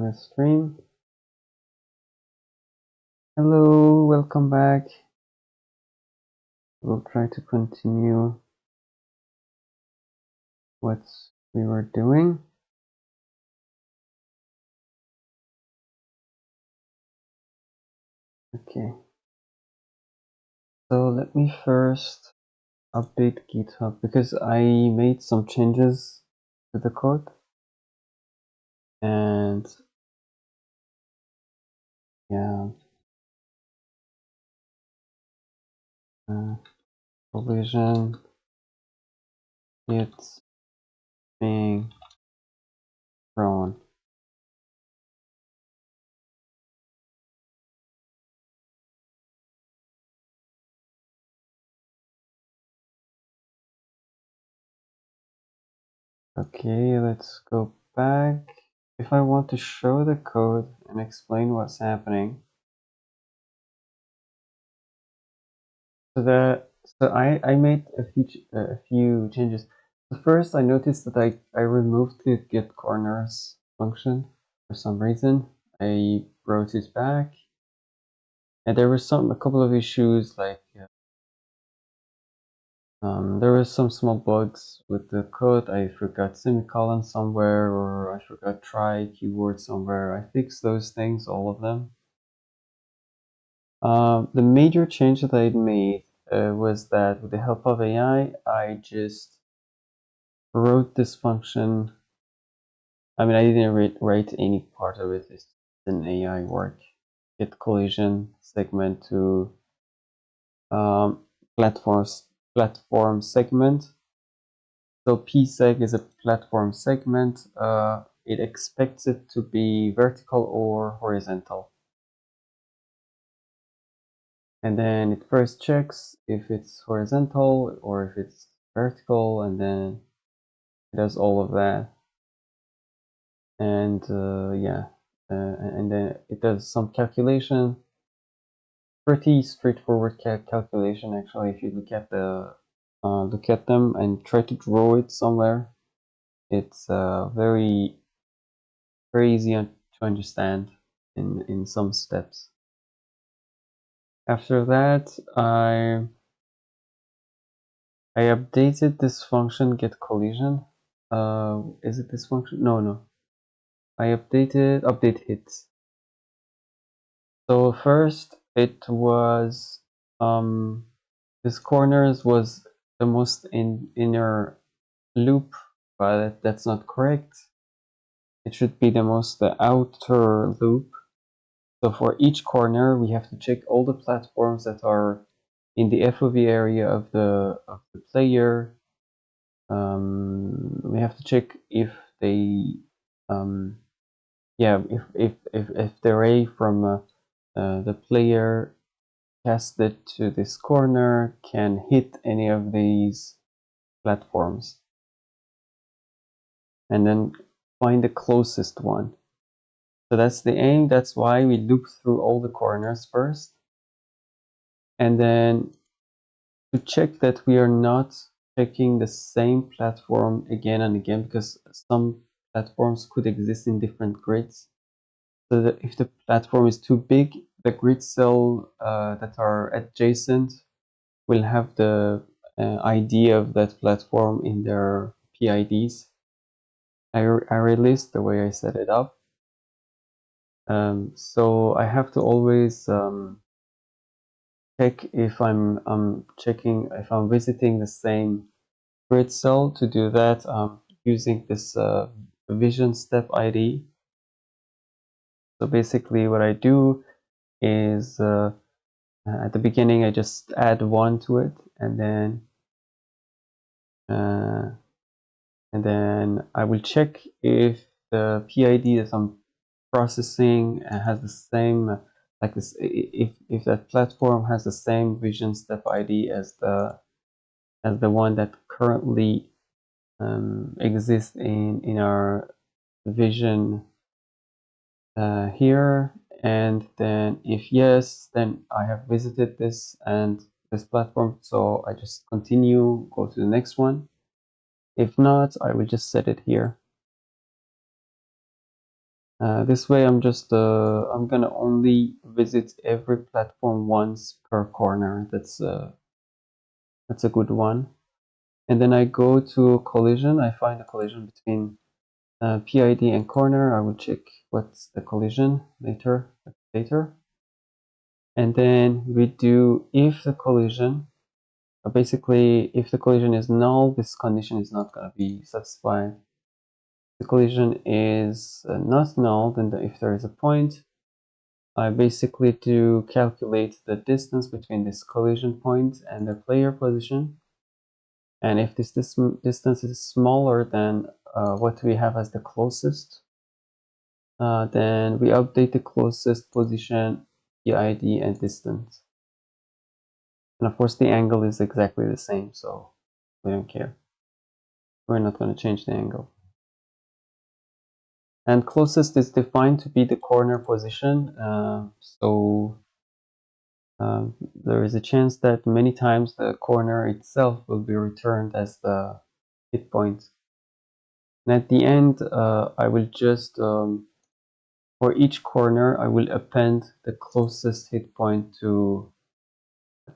the stream. Hello, welcome back. We'll try to continue what we were doing. Okay. So let me first update GitHub because I made some changes to the code. And yeah, collision, it's being thrown. Okay, let's go back. If I want to show the code and explain what's happening, so I made a few changes. So first, I noticed that I removed the get corners function for some reason. I brought it back, and there were a couple of issues like there were some small bugs with the code. I forgot semicolon somewhere, or I forgot try keyword somewhere. I fixed those things, all of them. The major change that I made was that with the help of AI, I just wrote this function. I mean, I didn't write any part of it. It's an AI work. Get collision segment to platform segment. So pseg is a platform segment. It expects it to be vertical or horizontal. And then it first checks if it's horizontal or if it's vertical, and then it does all of that. And and then it does some calculation. Pretty straightforward calculation, actually. If you look at them and try to draw it somewhere, it's very easy to understand in some steps. After that, I updated this function get collision. Is it this function? No. I update hits. So first it was this corners was the most inner loop, but that's not correct. It should be the most outer loop. So for each corner, we have to check all the platforms that are in the FOV area of the player. We have to check if they, if the ray from the player casted to this corner can hit any of these platforms, and then find the closest one. So that's the aim. That's why we loop through all the corners first. And then to check that we are not checking the same platform again and again, because some platforms could exist in different grids. So that if the platform is too big, the grid cell that are adjacent will have the ID of that platform in their PIDs. I released the way I set it up. So I have to always check if I'm checking if I'm visiting the same grid cell. To do that, using this vision step ID. So basically what I do is at the beginning I just add 1 to it, and then I will check if the PID that I'm processing has the same, like this, if that platform has the same vision step ID as the one that currently exists in our vision here. And then if yes, then I have visited this platform, so I just continue, go to the next one. If not, I will just set it here. This way I'm gonna only visit every platform once per corner. That's a good one. And then I go to collision. I find a collision between PID and corner. I will check what's the collision later. And then we do if the collision. Basically, if the collision is null, this condition is not going to be satisfied. The collision is not null, then if there is a point, I basically do calculate the distance between this collision point and the player position. And if this distance is smaller than what we have as the closest, then we update the closest position, PID, and distance. And of course, the angle is exactly the same, so we don't care. We're not going to change the angle. And closest is defined to be the corner position. There is a chance that many times the corner itself will be returned as the hit point. And at the end, I will just, for each corner, I will append the closest hit point to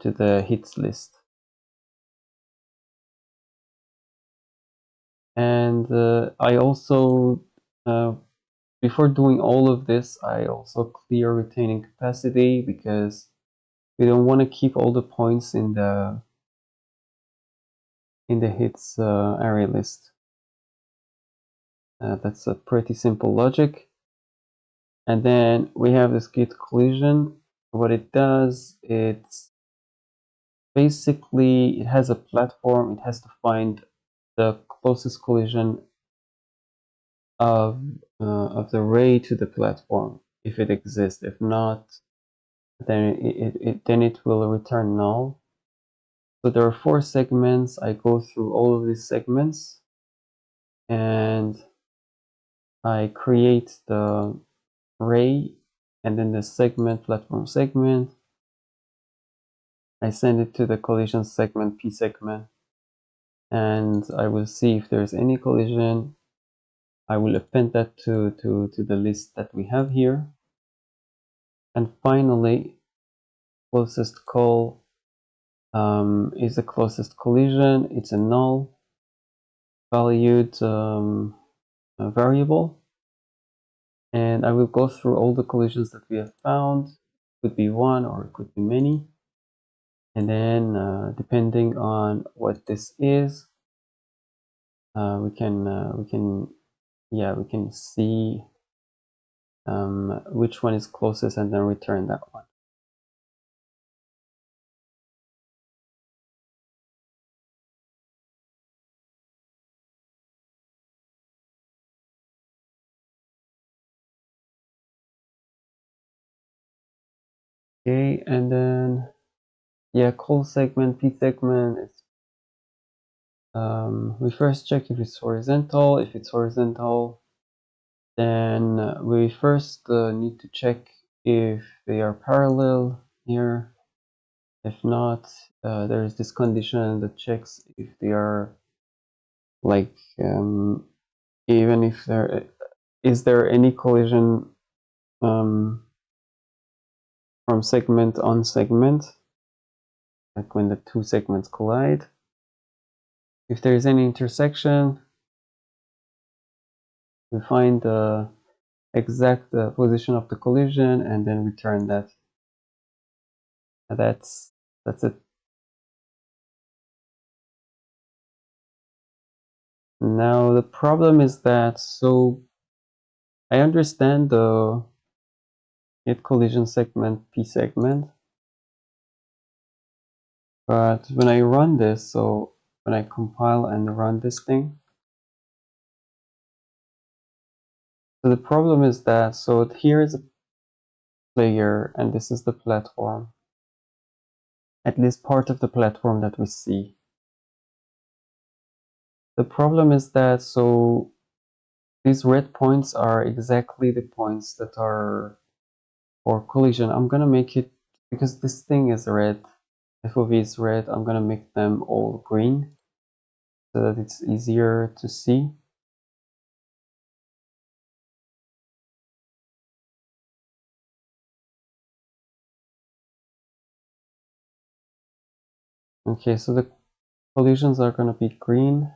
the hits list. And I also, before doing all of this, I also clear retaining capacity because we don't want to keep all the points in the hits array list. That's a pretty simple logic. And then we have this git collision. What it does, it's basically, it has a platform. It has to find the closest collision of the ray to the platform, if it exists. If not, then it will return null. So there are 4 segments. I go through all of these segments and I create the ray and then the segment, platform segment. I send it to the collision segment, P segment, and I will see if there's any collision. I will append that to the list that we have here. And finally, closest call is the closest collision. It's a null valued variable. And I will go through all the collisions that we have found. It could be one or it could be many. And then depending on what this is, we can see which one is closest and then return that one. Okay, and then call segment, P segment is we first check if it's horizontal. If it's horizontal, then we first need to check if they are parallel here. If not, there is this condition that checks if they are like even if there is any collision from segment on segment, like when the 2 segments collide. If there is any intersection, we find the exact position of the collision and then return that. That's it. Now the problem is that, so I understand the hit collision segment, P segment, but when I run this, so when I compile and run this thing, so the problem is that, so here is a player and this is the platform, at least part of the platform that we see. The problem is that, so these red points are exactly the points that are for collision. I'm gonna make it, because this thing is red, FOV is red, I'm gonna make them all green so that it's easier to see. Okay, so the collisions are going to be green.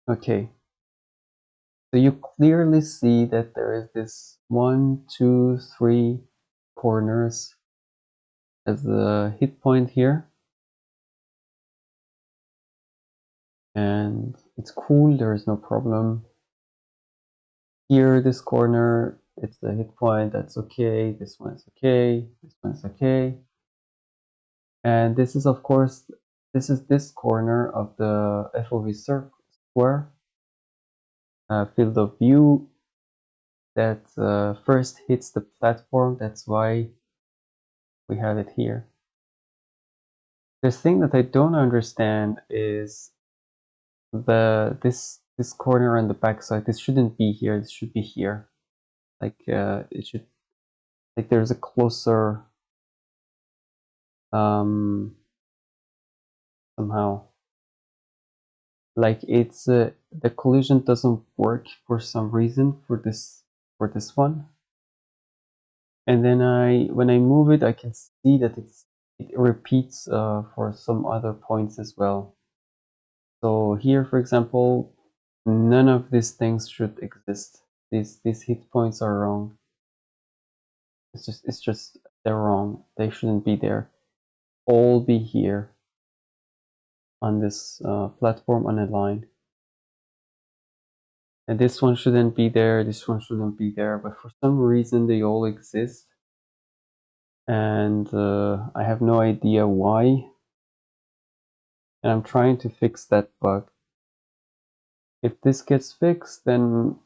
Okay, so you clearly see that there is this 1, 2, 3 corners as a hit point here. And it's cool, there is no problem. Here, this corner, it's the hit point, that's okay. This one's okay, this one's okay. And this is, of course, this corner of the FOV square field of view that first hits the platform. That's why we have it here. The thing that I don't understand is this corner on the backside. This shouldn't be here. This should be here. Like it should, like there's a closer somehow, like it's the collision doesn't work for some reason for this one. And then when I move it, I can see that it repeats for some other points as well. So here, for example, none of these things should exist. These hit points are wrong. It's just they're wrong. They shouldn't be there. All be here on this platform on a line. And this one shouldn't be there. This one shouldn't be there. But for some reason, they all exist. And I have no idea why. And I'm trying to fix that bug. If this gets fixed, then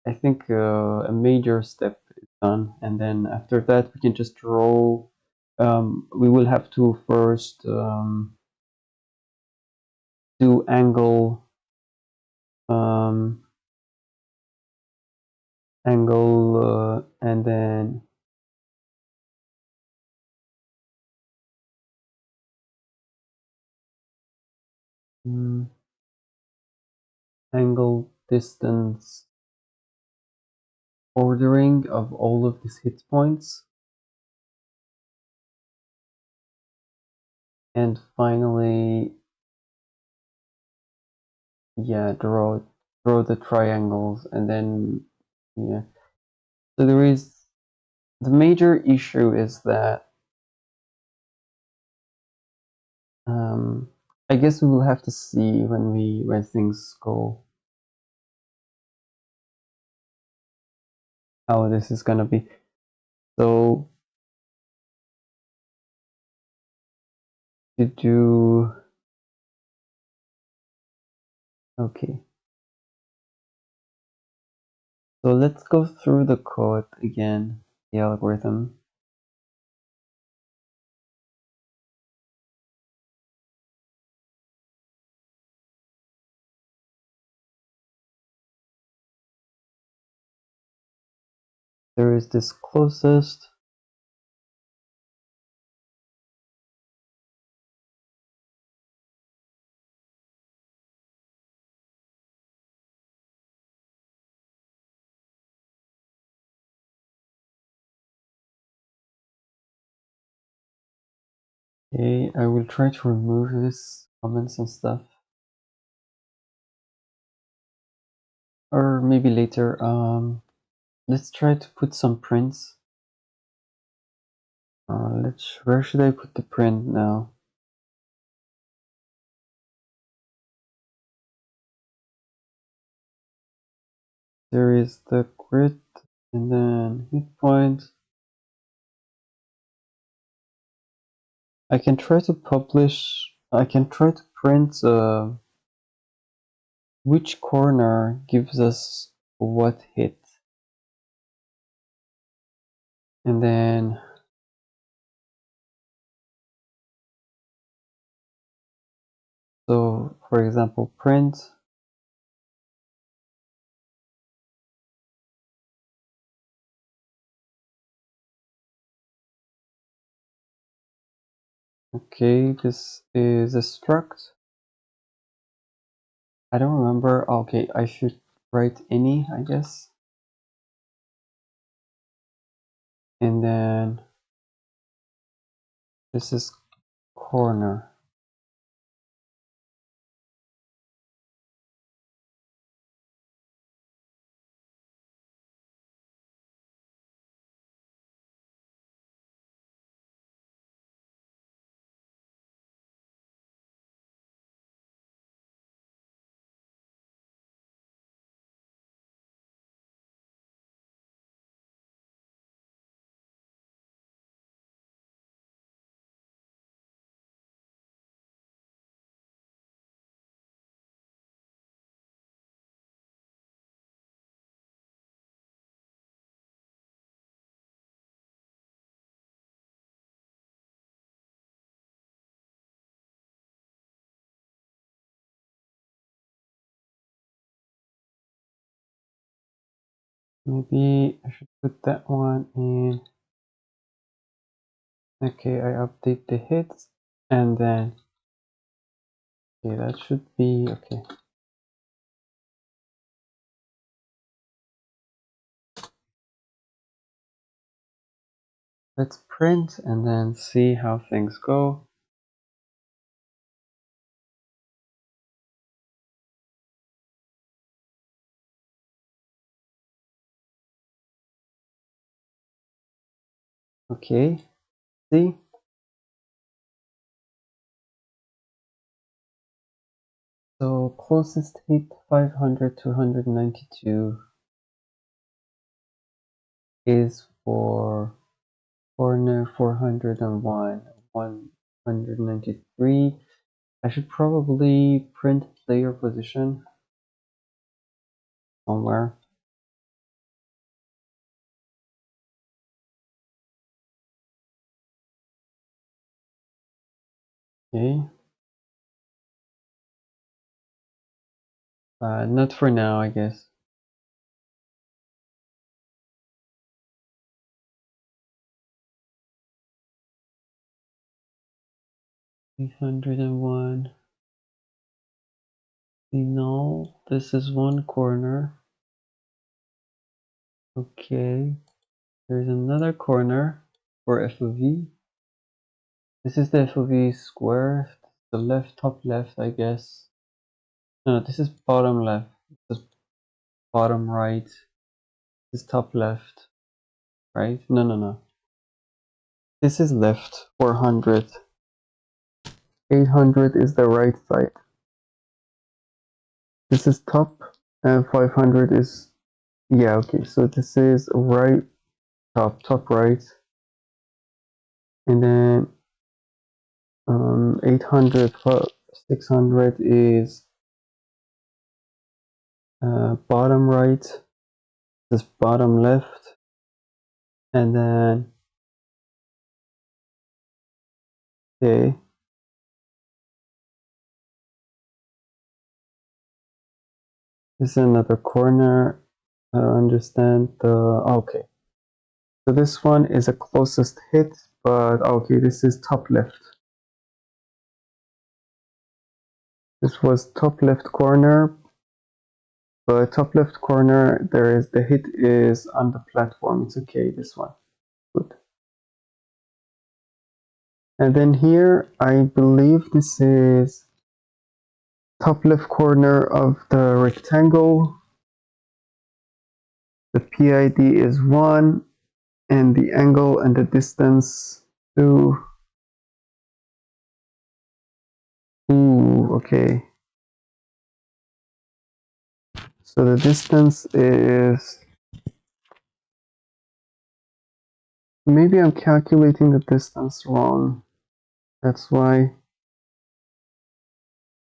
I think a major step is done. And then after that, we can just draw. We will have to first do angle, and then angle, distance, ordering of all of these hit points. And finally, yeah, draw the triangles, and then yeah. So there is the major issue is that I guess we will have to see when things go how this is gonna be. So to do okay. So let's go through the code again, the algorithm. There is this closest. Okay, I will try to remove this comments and stuff. Or maybe later. Let's try to put some prints. Where should I put the print now? There is the grid, and then hit point. I can try to publish. I can try to print which corner gives us what hit, and then so for example, print Okay, this is a struct. I don't remember. Okay, I should write any, I guess. And then this is corner. Maybe I should put that one in. Okay, I update the hits and then, okay, that should be okay. Let's print and then see how things go. Okay, see? So closest hit 500 to 192 is for corner 401, 193. I should probably print player position somewhere. Okay. Not for now, I guess. 801. No, this is one corner. Okay. There's another corner for FOV. This is the FOV square. The left, top left, I guess. No, this is bottom left. This is bottom right. This is top left. Right? No, no, no. This is left, 400. 800 is the right side. This is top, and 500 is, yeah, okay. So this is right, top right. And then 800 plus 600 is bottom right. This bottom left. And then, okay. This is another corner. I don't understand the, okay. So this one is a closest hit, but okay, this is top left. This was top left corner, but top left corner, there is the hit is on the platform. It's okay, this one. Good. And then here, I believe this is top left corner of the rectangle. The PID is 1, and the angle and the distance 2. Ooh, okay. So the distance is, maybe I'm calculating the distance wrong. That's why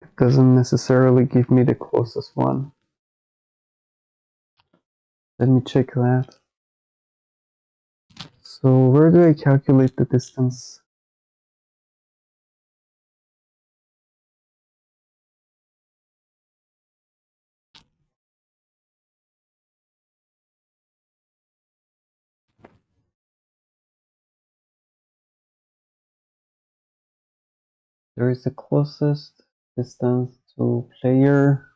it doesn't necessarily give me the closest one. Let me check that. So where do I calculate the distance? there is the closest distance to player.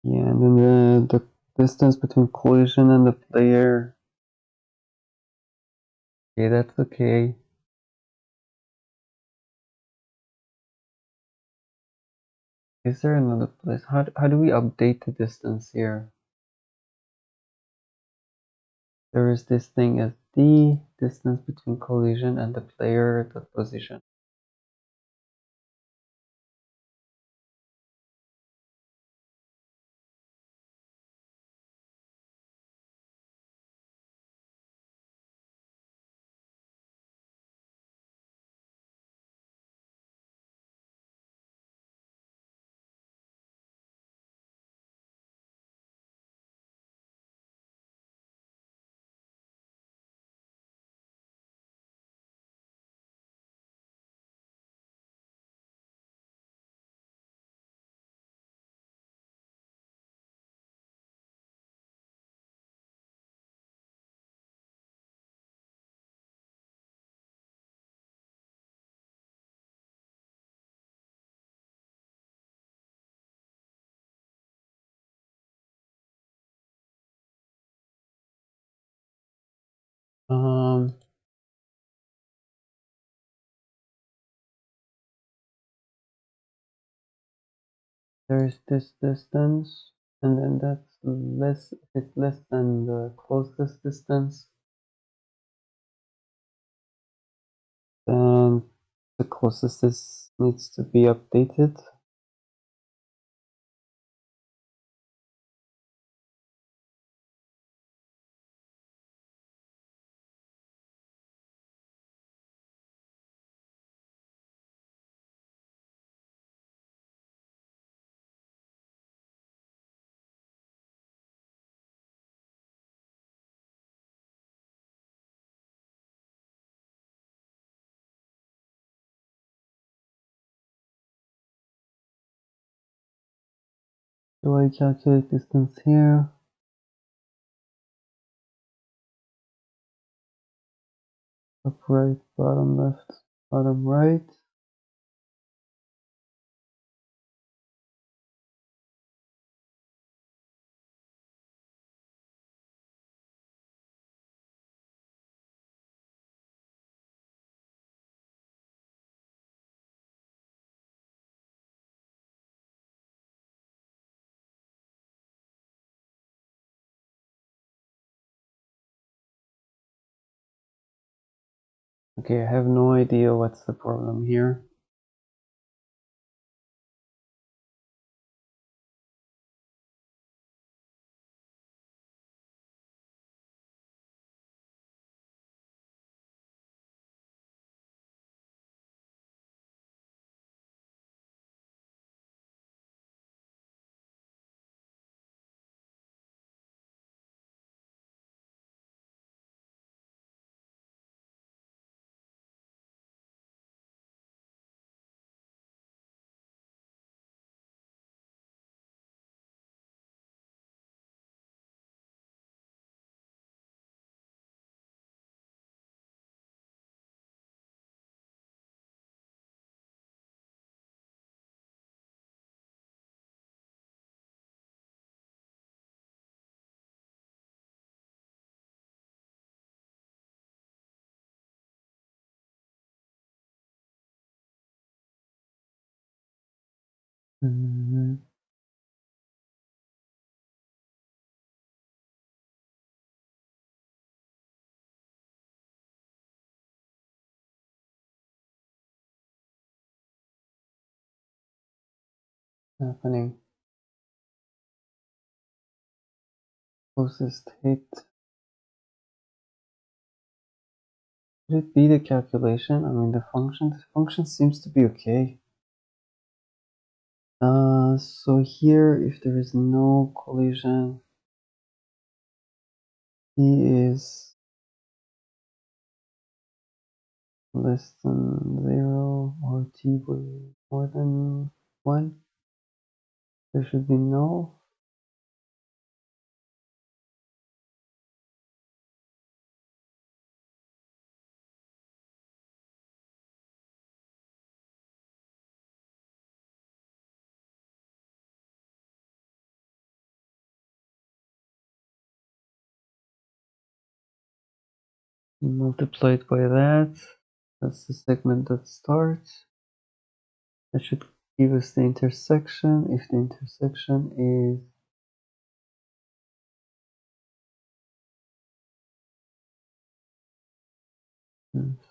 Yeah, and then the distance between collision and the player. Okay, that's okay. Is there another place? How do we update the distance here? There is this thing as the distance between collision and the player position. There's this distance, and then that's less, if it's less than the closest distance, then the closest needs to be updated. Do I calculate distance here? Top right, bottom left, bottom right. Okay, I have no idea what's the problem here. Happening. Closest hit. Could it be the calculation? I mean, the function seems to be okay. So here, if there is no collision, t is less than 0 or t more than 1. There should be no. multiplied by that. That's the segment that starts. That should give us the intersection. If the intersection is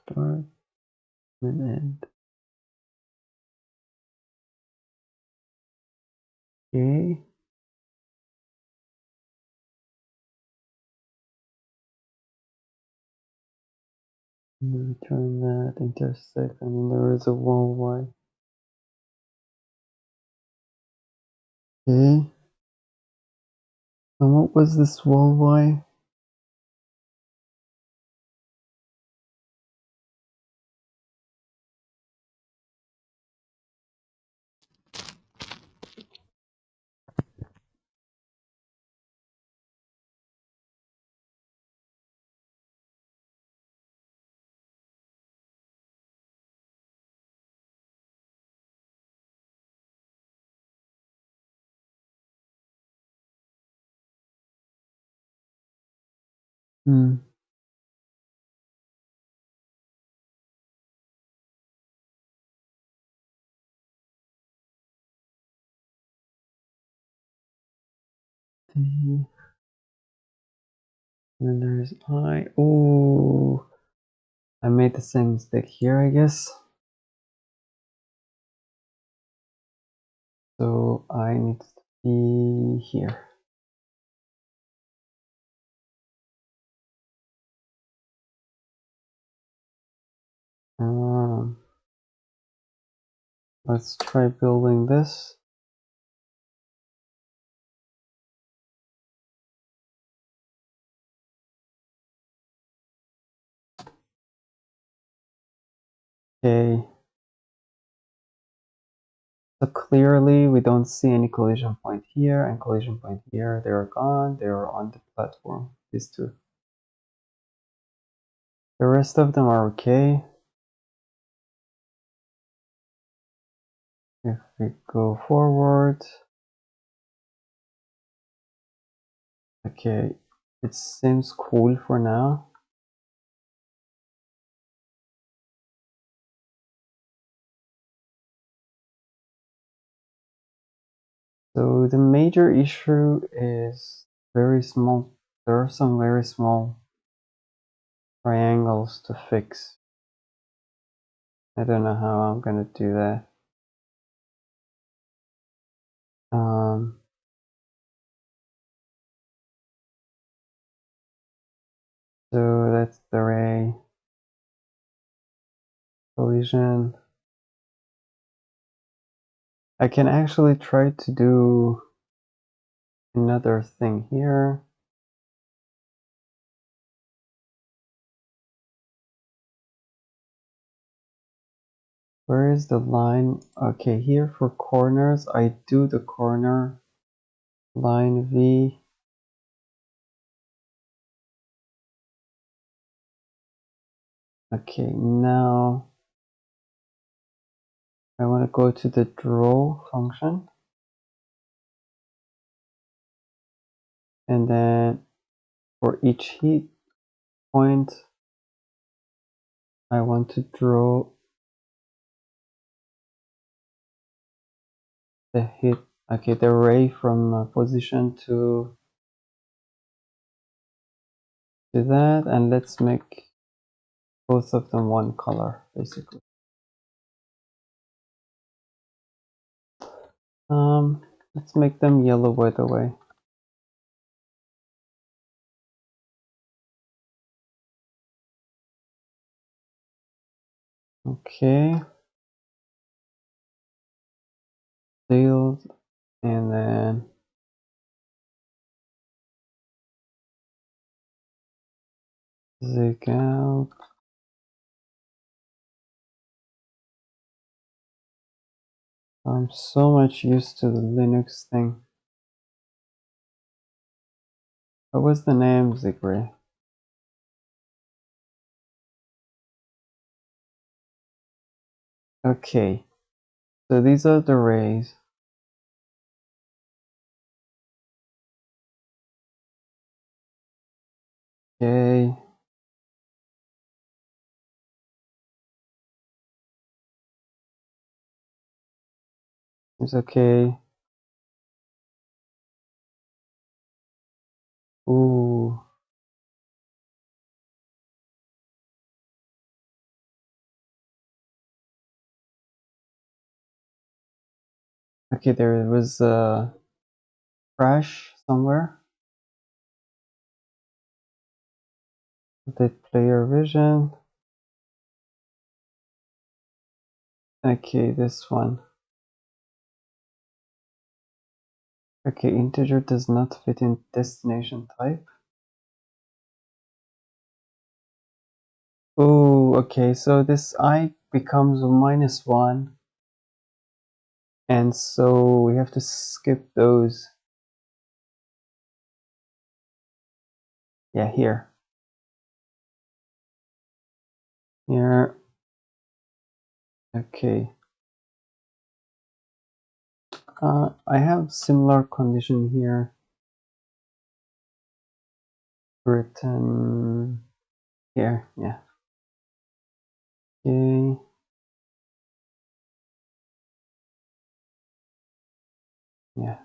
start and end. Okay. Return that, intersect, and then there is a wall Y. Okay. And what was this wall Y? And then there's I. Oh, I made the same mistake here, I guess. So I need to be here. Let's try building this. Okay. So clearly we don't see any collision point here and collision point here. They are gone. They are on the platform. These two. The rest of them are okay. If we go forward. Okay. It seems cool for now. So the major issue is very small. There are some very small triangles to fix. I don't know how I'm gonna do that. So that's the ray collision. I can actually try to do another thing here. Where is the line? Okay, here for corners, I do the corner line V. Okay, now I want to go to the draw function. And then for each heat point, I want to draw the hit, okay, the ray from position to that, and let's make both of them one color, basically. Let's make them yellow, by the way. Okay. Field, and then zig out. I'm so much used to the Linux thing. What was the name, Zigray? Okay, so these are the rays. Okay, It's okay. Ooh. Okay, there was a crash somewhere. Did player vision. Okay, this one. Okay, integer does not fit in destination type. Oh, okay, so this I becomes a -1. And so we have to skip those. Yeah, here. Here. Okay. I have similar condition here. Written here. Yeah. Okay. Yeah.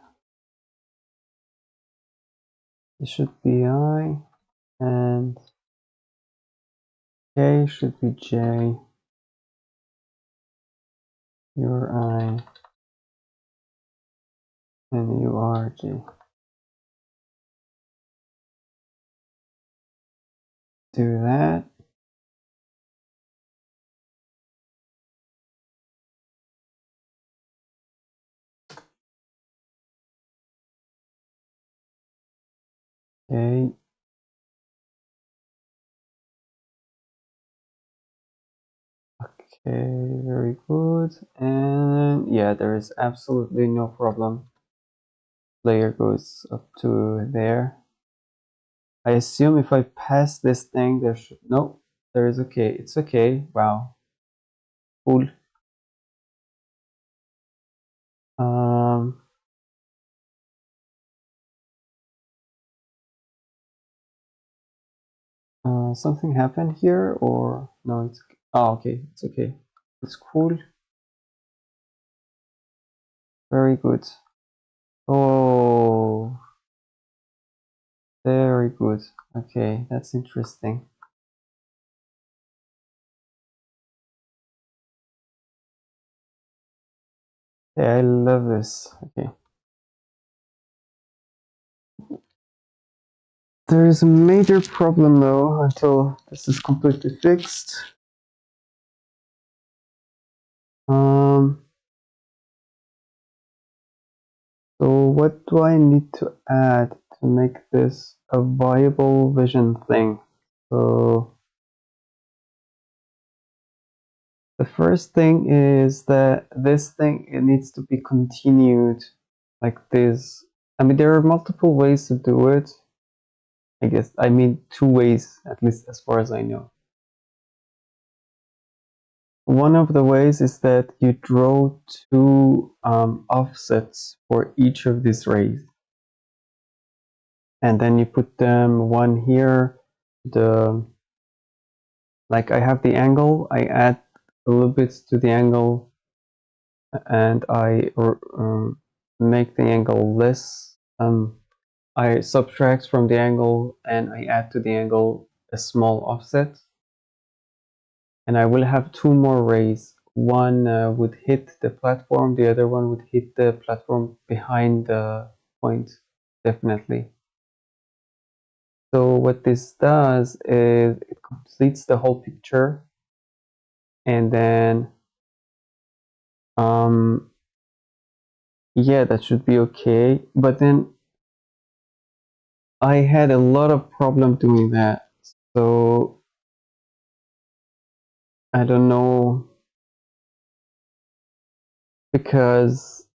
It should be I, and K should be J. You're I, and you are J. Do that. Okay. Okay, very good. And yeah, there is absolutely no problem. Layer goes up to there. I assume if I pass this thing, there should no. There is okay. It's okay. Wow. Cool. Um. Something happened here, or no? It's oh okay. It's okay. It's cool. Very good. Oh, very good. Okay, that's interesting. Yeah, I love this. Okay. There is a major problem though until this is completely fixed. So what do I need to add to make this a viable vision thing? So the first thing is that this thing, it needs to be continued like this. I mean, there are multiple ways to do it. I guess, I mean, two ways, at least as far as I know. One of the ways is that you draw two offsets for each of these rays. And then you put them one here, like I have the angle, I add a little bit to the angle, and I make the angle less. I subtract from the angle and I add to the angle a small offset. And I will have two more rays. One would hit the platform, the other one would hit the platform behind the point, definitely. So what this does is it completes the whole picture, and then yeah, that should be okay. But then I had a lot of problem doing that, so I don't know, because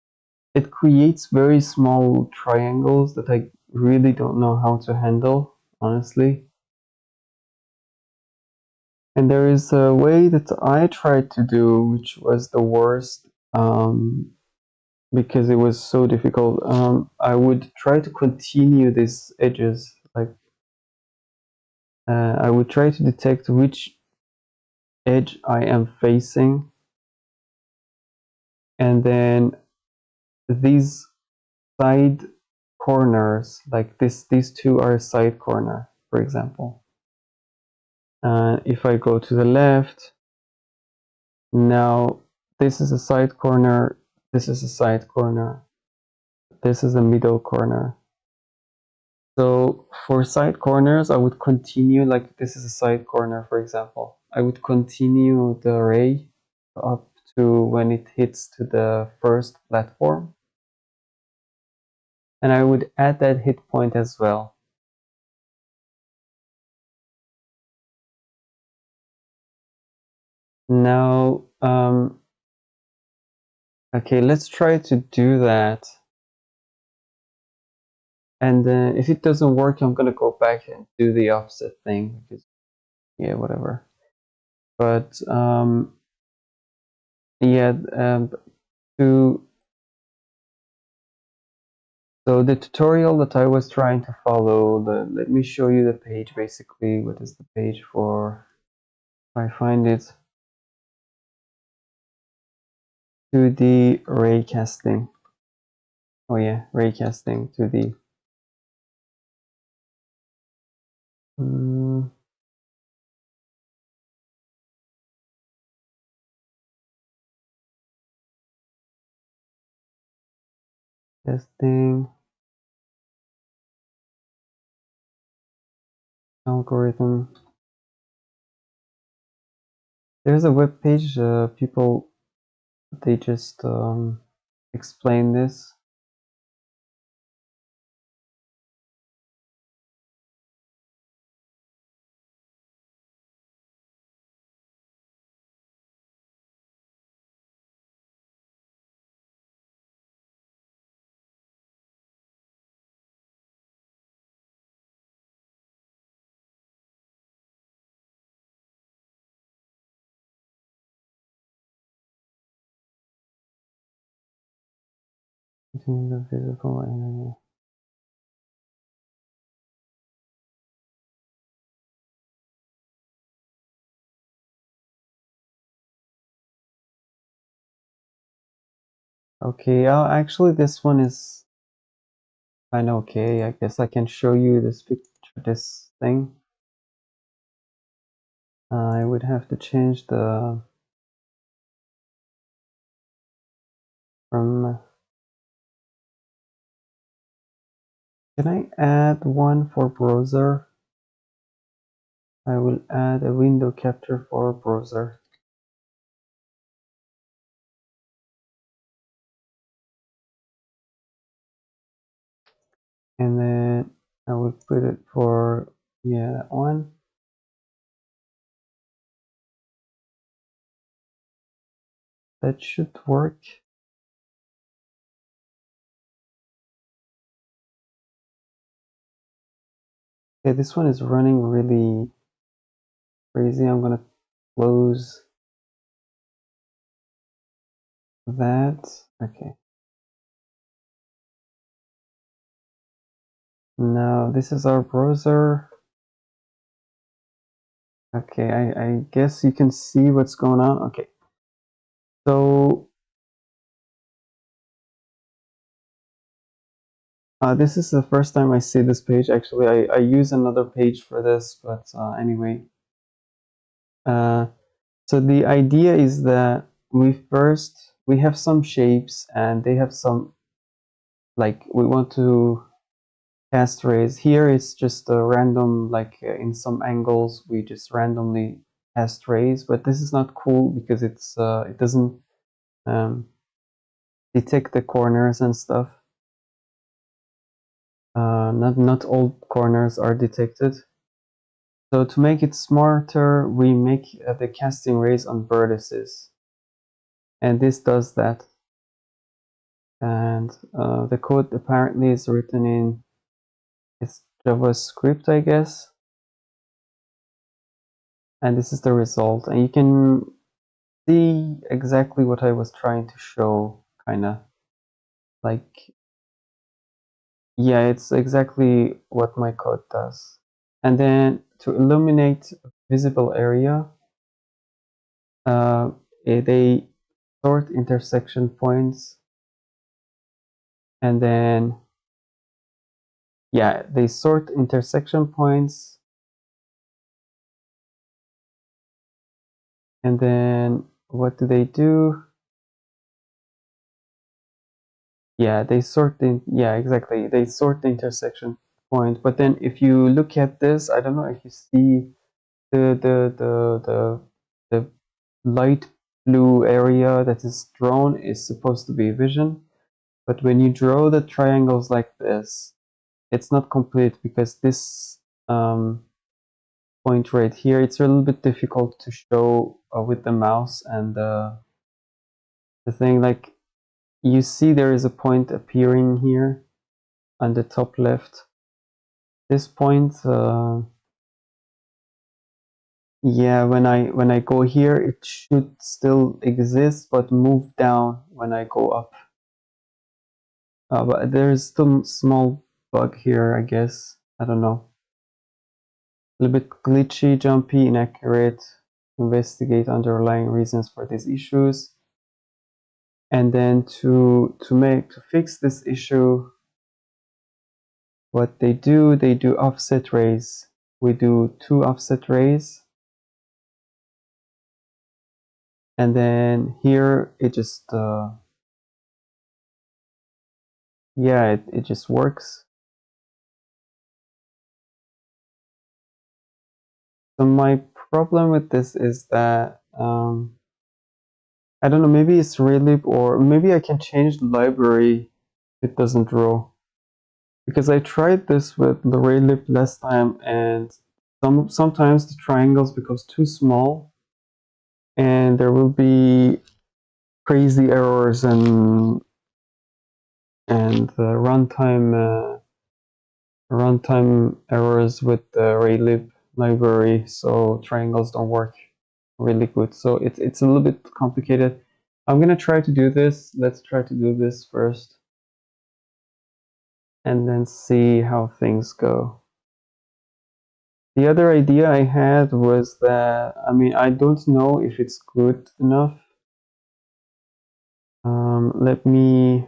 it creates very small triangles that I really don't know how to handle, honestly. And there is a way that I tried to do, which was the worst, because it was so difficult. I would try to continue these edges, like I would try to detect which edge I am facing, and then these side corners, like these two are a side corner, for example. If I go to the left, now this is a side corner, this is a side corner, this is a middle corner. So for side corners, I would continue, like this is a side corner, for example. I would continue the array up to when it hits to the first platform. And I would add that hit point as well. Now, okay, let's try to do that. And then if it doesn't work, I'm gonna go back and do the opposite thing because, yeah, whatever. But yeah, so the tutorial that I was trying to follow, let me show you the page basically. What is the page for? If I find it, 2D raycasting. Oh yeah, raycasting 2D. Testing algorithm. There's a web page. People, they just explain this. Using the visible energy. Okay, actually this one is kind of okay. I guess I can show you this picture, this thing. I would have to change the from. Can I add one for browser? I will add a window capture for browser. And then I will put it for, yeah, that one. That should work. Okay, this one is running really crazy. I'm gonna close that. Okay. Now this is our browser. Okay, I guess you can see what's going on. Okay. So this is the first time I see this page. Actually, I use another page for this, but anyway. So the idea is that we have some shapes and they have some, like we want to cast rays. Here it's just a random, like in some angles we just randomly cast rays, but this is not cool because it's it doesn't detect the corners and stuff. Not all corners are detected. So to make it smarter, we make the casting rays on vertices, and this does that. And the code apparently is written in it's JavaScript, I guess. And this is the result, and you can see exactly what I was trying to show, kind of like, yeah, it's exactly what my code does. And then to illuminate visible area, they sort intersection points and then yeah, they sort intersection points, and then what do they do? Yeah, they sort the, yeah, exactly, they sort the intersection point. But then if you look at this, I don't know if you see the light blue area that is drawn is supposed to be vision, but when you draw the triangles like this, it's not complete, because this point right here, it's a little bit difficult to show with the mouse and the thing. Like, you see there is a point appearing here on the top left. This point, yeah, when I go here, it should still exist, but move down when I go up. But there is some small bug here, I guess. I don't know. A little bit glitchy, jumpy, inaccurate. Investigate underlying reasons for these issues. And then to fix this issue, what they do offset rays. We do 2 offset rays. And then here it just yeah, it just works. So my problem with this is that I don't know, maybe it's Raylib, or maybe I can change the library if it doesn't draw. Because I tried this with the Raylib last time, and sometimes the triangles becomes too small, and there will be crazy errors and runtime errors with the Raylib library, so triangles don't work really good. So it's a little bit complicated. I'm gonna try to do this. Let's try to do this first, and then see how things go. The other idea I had was that, I mean, I don't know if it's good enough. Let me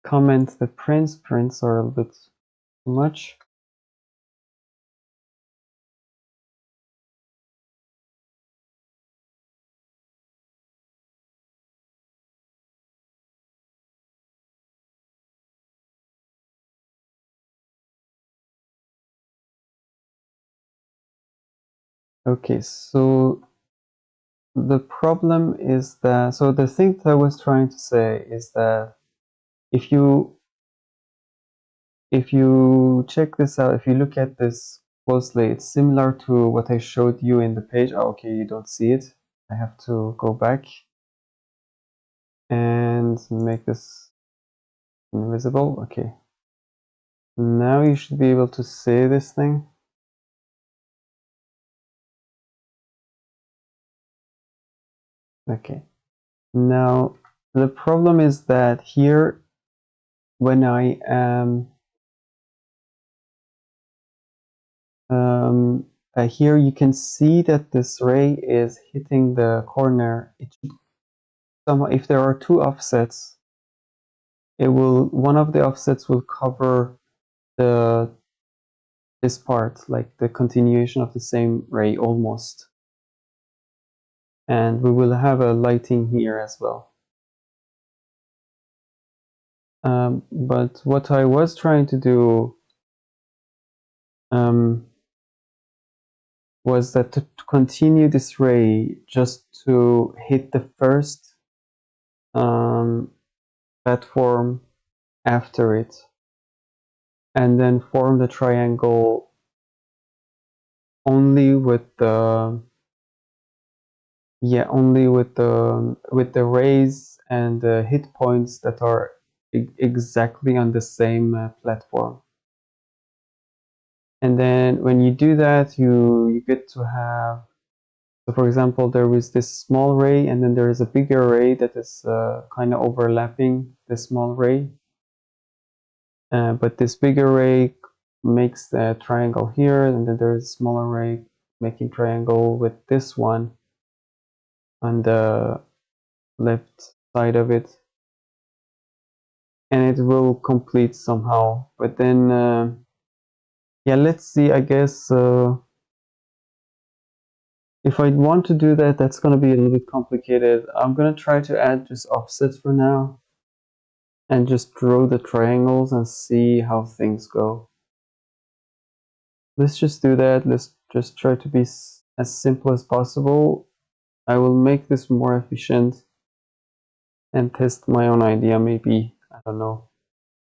comment the prints. Prints are a little bit too much. Okay, so the problem is that, so the thing that I was trying to say is that if you check this out, if you look at this closely, it's similar to what I showed you in the page. Oh, okay, you don't see it. I have to go back and make this invisible. Okay. Now you should be able to see this thing. Okay. Now the problem is that here, when I am here, you can see that this ray is hitting the corner. It should somehow, if there are 2 offsets, it will, one of the offsets will cover this part, like the continuation of the same ray almost. And we will have a lighting here as well. But what I was trying to do was that to continue this ray, just to hit the first platform after it, and then form the triangle only with the rays and the hit points that are exactly on the same platform. And then when you do that, you get to have, so for example, there is this small ray, and then there is a bigger ray that is kind of overlapping the small ray. But this bigger ray makes the triangle here, and then there is a smaller ray making triangle with this one on the left side of it. and it will complete somehow. But then, yeah, let's see. I guess if I want to do that, that's going to be a little bit complicated. I'm going to try to add just offset for now and just draw the triangles and see how things go. Let's just do that. Let's just try to be as simple as possible. I will make this more efficient and test my own idea maybe. I don't know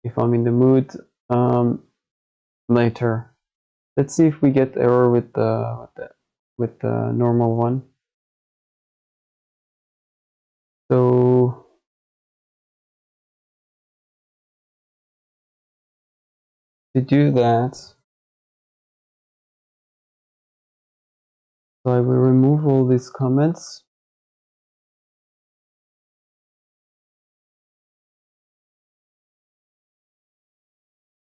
if I'm in the mood later. Let's see if we get error with the normal one. So to do that, so I will remove all these comments.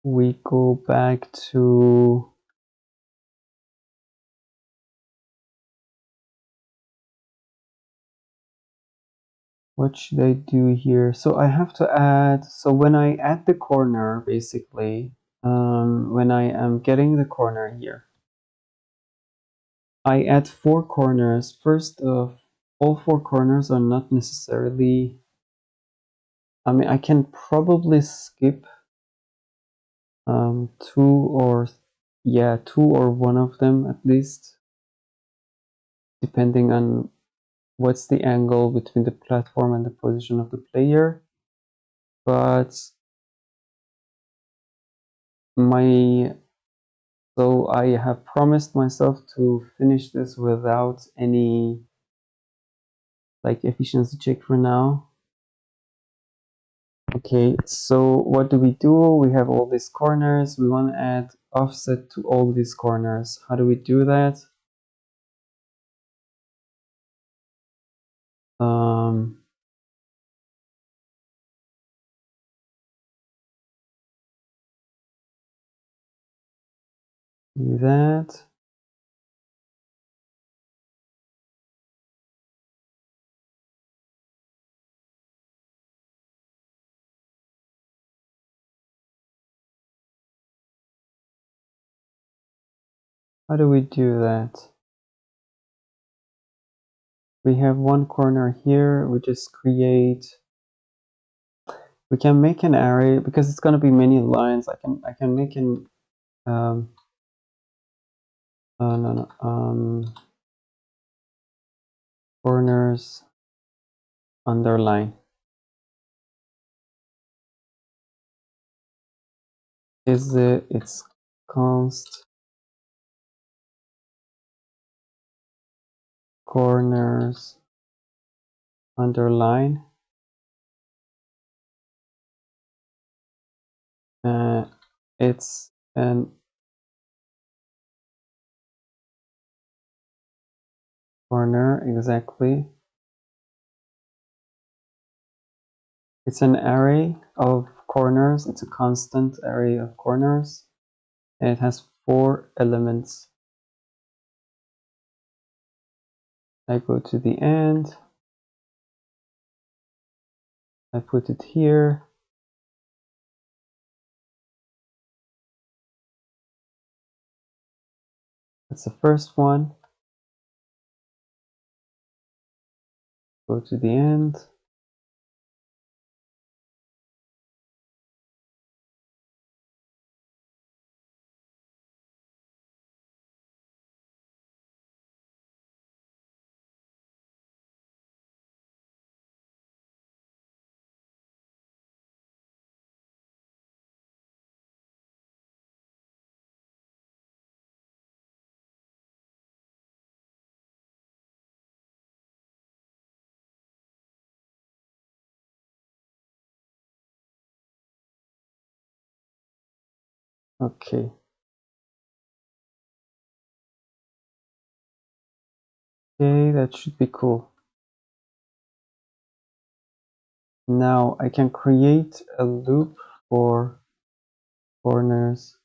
We go back to what should I do here? So I have to add, so when I add the corner, basically, when I am getting the corner here, I add 4 corners. First, all 4 corners are not necessarily, I mean, I can probably skip 2 or, yeah, 2 or 1 of them at least, depending on what's the angle between the platform and the position of the player. But so I have promised myself to finish this without any like efficiency check for now. Okay, so what do? We have all these corners. We want to add offset to all these corners. How do we do that? Do that. How do we do that? We have one corner here. We just create. We can make an array because it's going to be many lines. I can make an corners underline. It's const corners underline. It's an corner, exactly. It's an array of corners. It's a constant array of corners, and it has 4 elements. I go to the end. I put it here. That's the first one. Go to the end. Okay. Okay, that should be cool. Now I can create a loop for corners.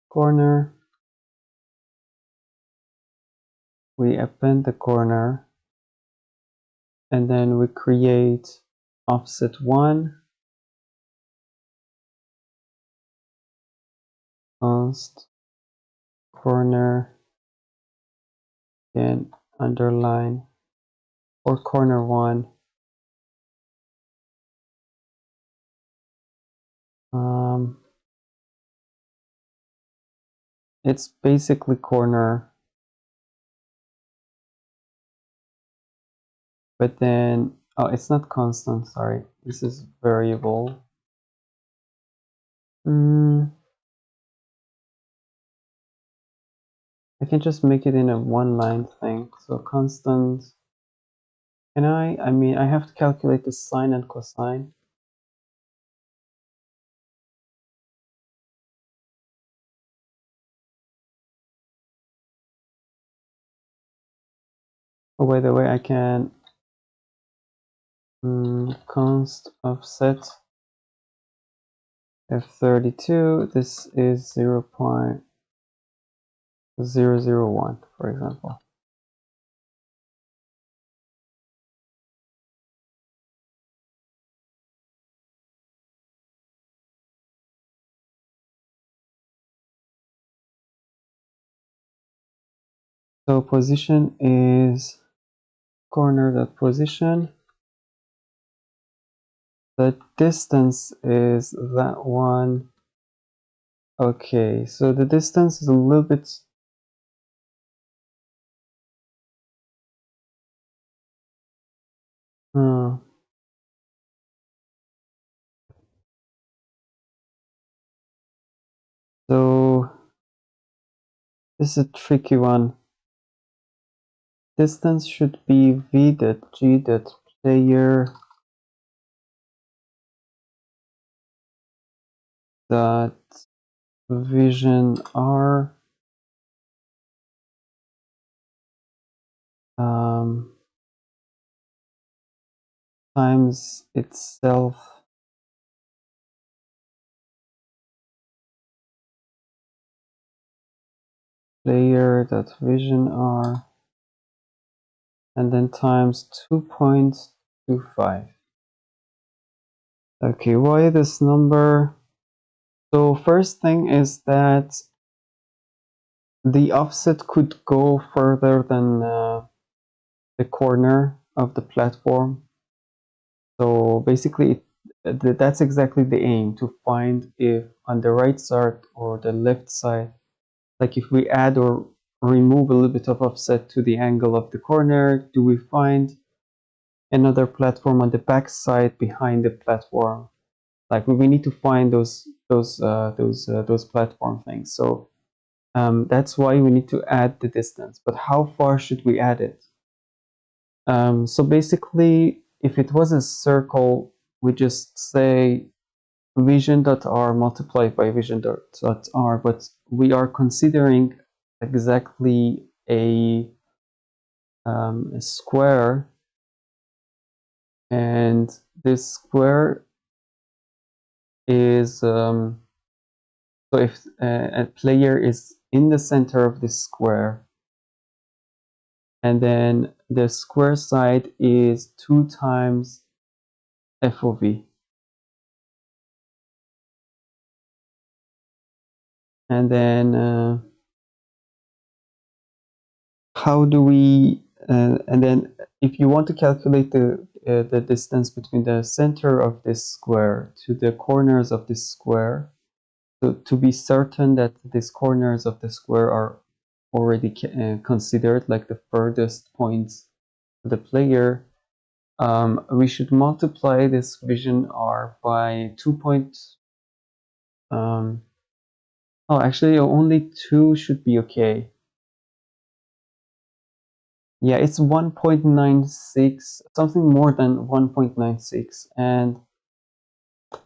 Corner. We append the corner, and then we create offset 1 const corner, then underline, or corner 1. It's basically corner, but then, oh, it's not constant, sorry. This is variable. I can just make it in a one-line thing. So constant, can I mean, I have to calculate the sine and cosine. Oh, by the way, I can const offset f32. This is 0.001, for example. So position is corner.position. The distance is that one. Okay, so the distance is a little bit so this is a tricky one. Distance should be v.g.player dot vision r times itself player dot vision r and then times 2.25. Okay, why this number? So first thing is that the offset could go further than the corner of the platform. So basically, that's exactly the aim, to find if on the right side or the left side, like if we add or remove a little bit of offset to the angle of the corner, do we find another platform on the back side behind the platform? Like we need to find those platform things. So that's why we need to add the distance. But how far should we add it? So basically, if it was a circle, we just say vision.r multiplied by vision.r, but we are considering exactly a square, and this square is so if a player is in the center of this square, and then the square side is 2 times f of v. And then how do we and then if you want to calculate the distance between the center of this square to the corners of this square, so to be certain that these corners of the square are already considered like the furthest points to the player, we should multiply this vision r by 2 oh, actually only 2 should be okay. Yeah, it's 1.96, something more than 1.96, and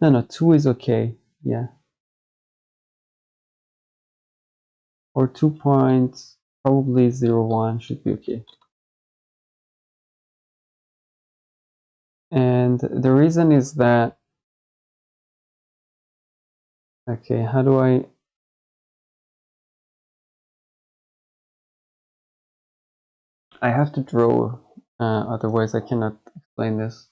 no, 2 is okay, yeah. Or 2 points, probably 0.1 should be okay. And the reason is that, okay, how do I have to draw, otherwise I cannot explain this.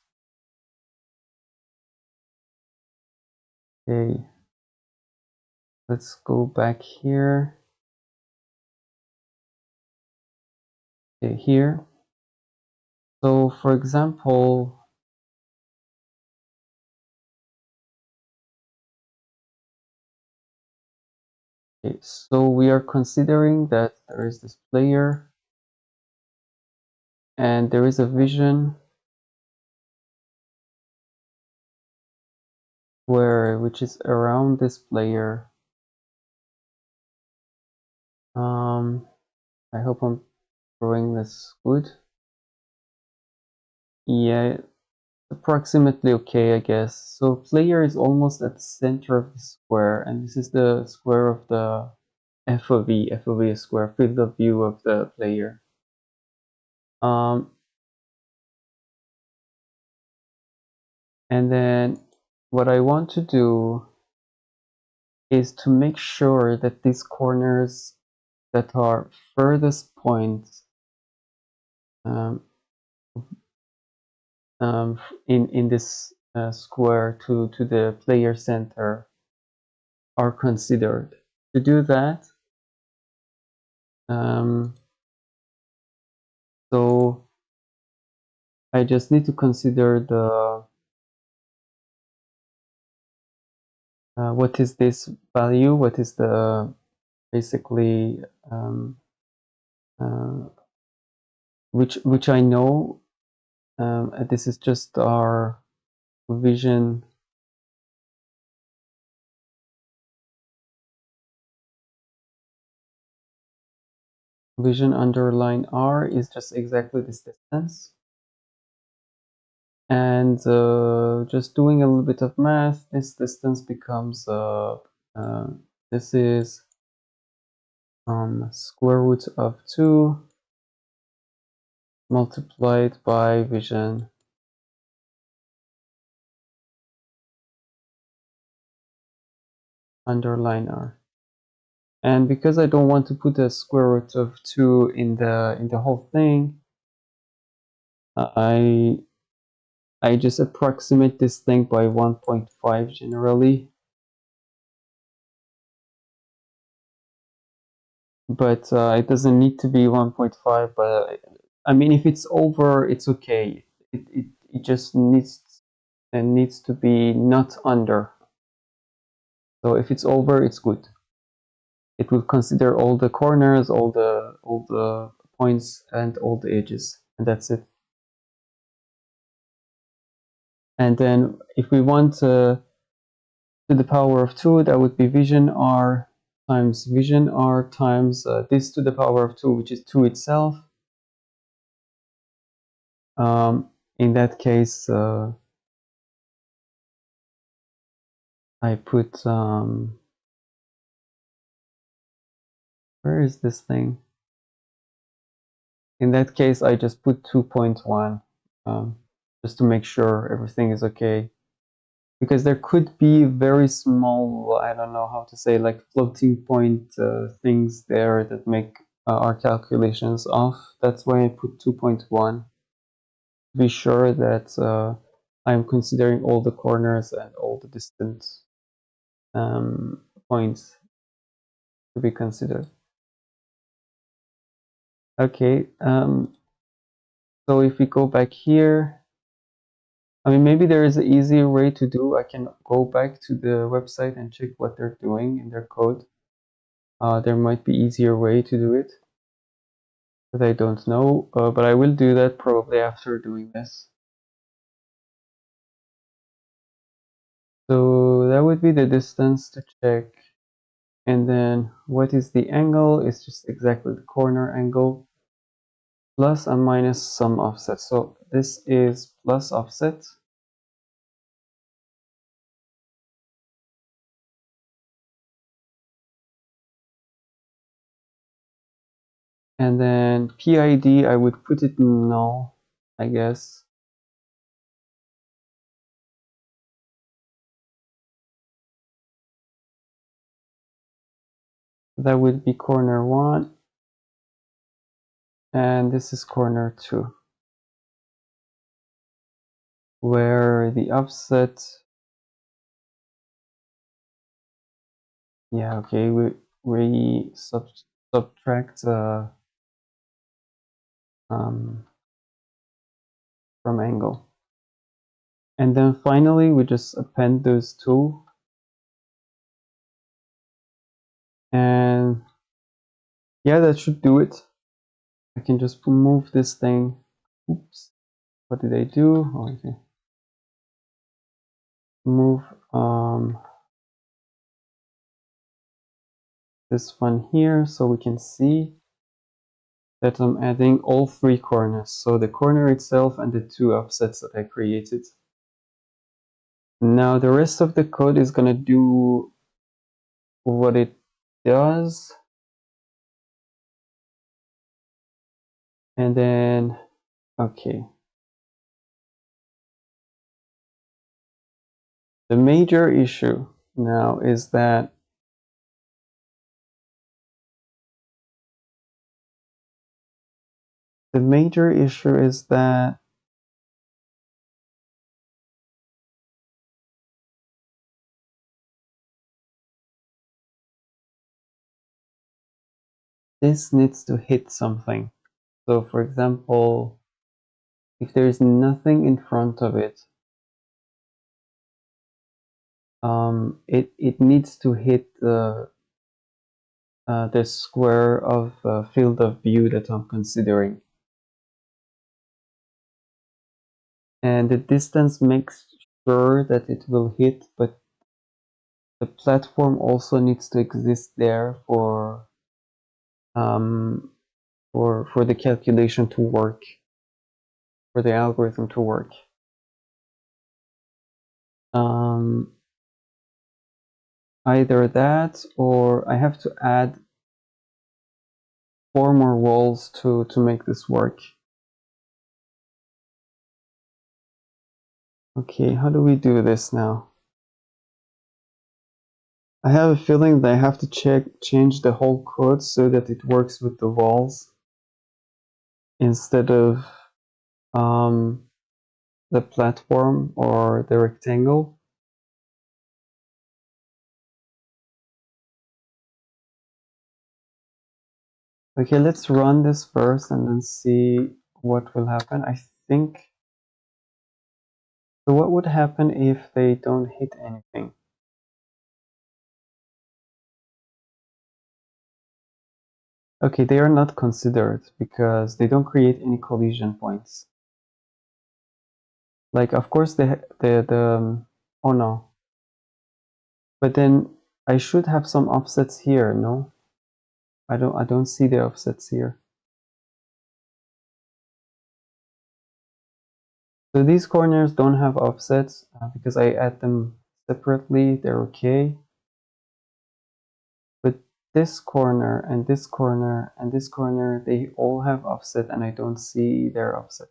Okay. Let's go back here. Okay, here. So for example, okay, so we are considering that there is this player and there is a vision which is around this player. I hope I'm drawing this good. Yeah, approximately okay, I guess. So player is almost at the center of the square, and this is the square of the FOV. FOV is square, field of view of the player. And then what I want to do is to make sure that these corners that are furthest points in this square to the player center are considered. To do that, so I just need to consider the what is this value, what is the basically which I know this is just our vision underline R is just exactly this distance. And just doing a little bit of math, this distance becomes this is square root of 2 multiplied by vision underline R. And because I don't want to put a square root of 2 in the whole thing, I just approximate this thing by 1.5 generally. But it doesn't need to be 1.5, but I mean, if it's over, it's okay. It just needs to be not under. So if it's over, it's good. It will consider all the corners, all the points, and all the edges, and that's it. And then if we want to the power of 2, that would be vision R times vision R times this to the power of 2, which is 2 itself. In that case, I put where is this thing? In that case, I just put 2.1 just to make sure everything is okay. Because there could be very small, I don't know how to say, like floating point things there that make our calculations off. That's why I put 2.1 to be sure that I'm considering all the corners and all the distant points to be considered. Okay, so if we go back here, I mean, maybe there is an easier way to do. I can go back to the website and check what they're doing in their code. There might be easier way to do it that I don't know, but I will do that probably after doing this. So that would be the distance to check. And then what is the angle? It's just exactly the corner angle plus and minus some offset. So this is plus offset. And then PID, I would put it null, I guess. That would be corner 1. And this is corner 2. Where the offset, Yeah, okay, we subtract from angle. And then finally, we just append those two. And yeah, that should do it. I can just move this thing. Oops, what did I do? Oh, okay. Move this one here so we can see that I'm adding all three corners. So the corner itself and the two offsets that I created. Now the rest of the code is gonna do what it does. And then, okay. The major issue now is that this needs to hit something. So for example, if there is nothing in front of it, it needs to hit the square of field of view that I'm considering. And the distance makes sure that it will hit, but the platform also needs to exist there for the calculation to work, for the algorithm to work. Either that, or I have to add 4 more walls to make this work. Okay, how do we do this now? I have a feeling that I have to change the whole code so that it works with the walls instead of the platform or the rectangle. Okay, let's run this first and then see what will happen. I think, so what would happen if they don't hit anything? Okay, they are not considered because they don't create any collision points. Like, of course, oh no. But then I should have some offsets here, no? I don't see the offsets here. So these corners don't have offsets because I add them separately, they're okay. But this corner and this corner and this corner, they all have offset and I don't see their offset.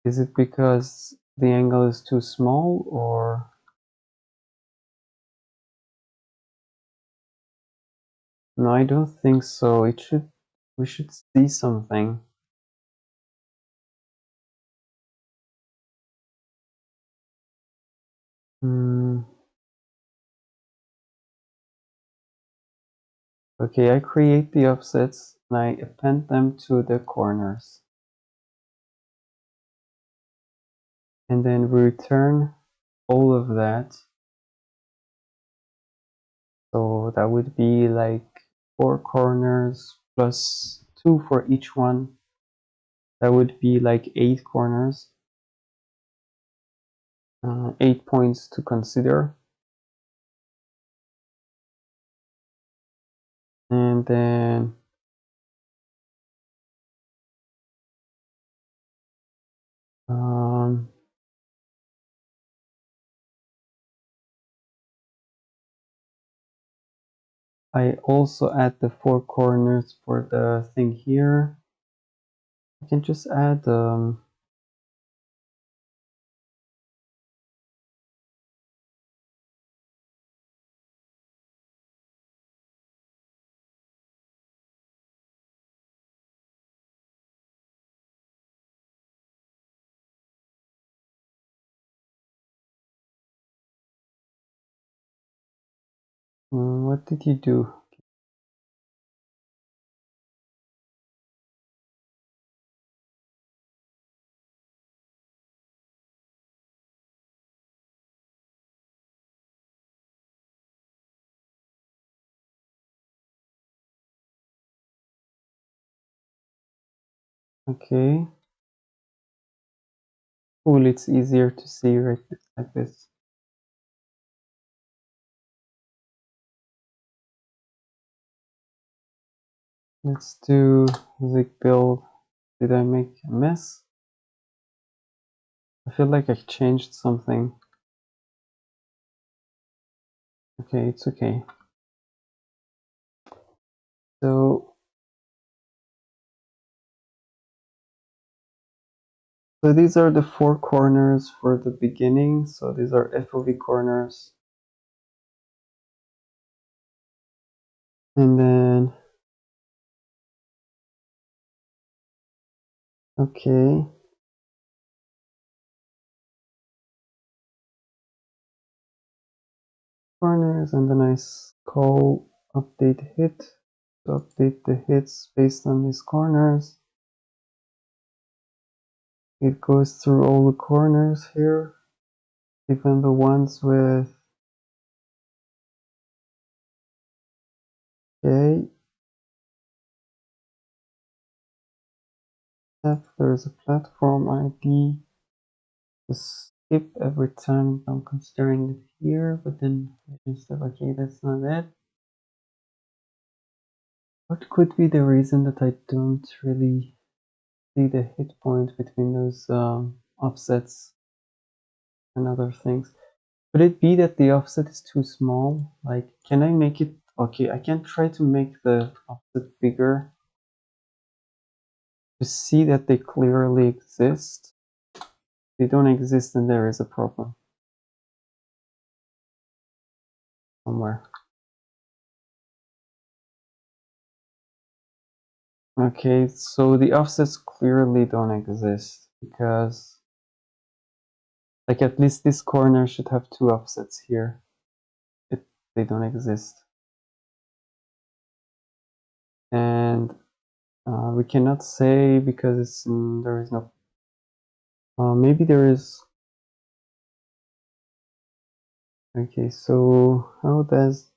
Is it because the angle is too small, or? No, I don't think so. We should see something. Okay, I create the offsets and I append them to the corners. And then we return all of that. So that would be like 4 corners plus 2 for each one. That would be like 8 corners. 8 points to consider. And then I also add the 4 corners for the thing here. I can just add What did you do? Okay. Cool, it's easier to see right like this. Let's do Zig build. Did I make a mess? I feel like I changed something. Okay, it's okay. So these are the 4 corners for the beginning. So these are FOV corners. And then, okay. Corners, and then I call update hit to update the hits based on these corners. It goes through all the corners here, even the ones with, okay, if there's a platform ID, just skip every time I'm considering it here, but then instead, okay, that's not it. What could be the reason that I don't really see the hit point between those offsets and other things? Could it be that the offset is too small? Like, can I make it, okay, I can try to make the offset bigger to see that they clearly exist. If they don't exist, then there is a problem somewhere. Okay, so the offsets clearly don't exist because, like, at least this corner should have 2 offsets here. They don't exist. And we cannot say because it's there is no, maybe there is. Okay, so how does,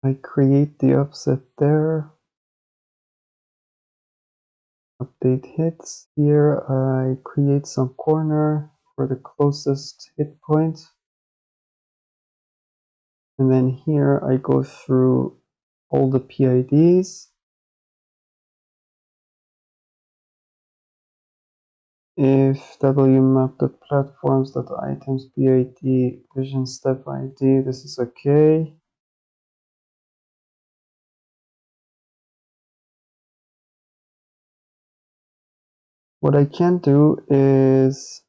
I create the offset there, update hits. Here I create some corner for the closest hit point. And then here I go through all the PIDs. If wmap.platforms.items PID vision step ID, this is okay. What I can do is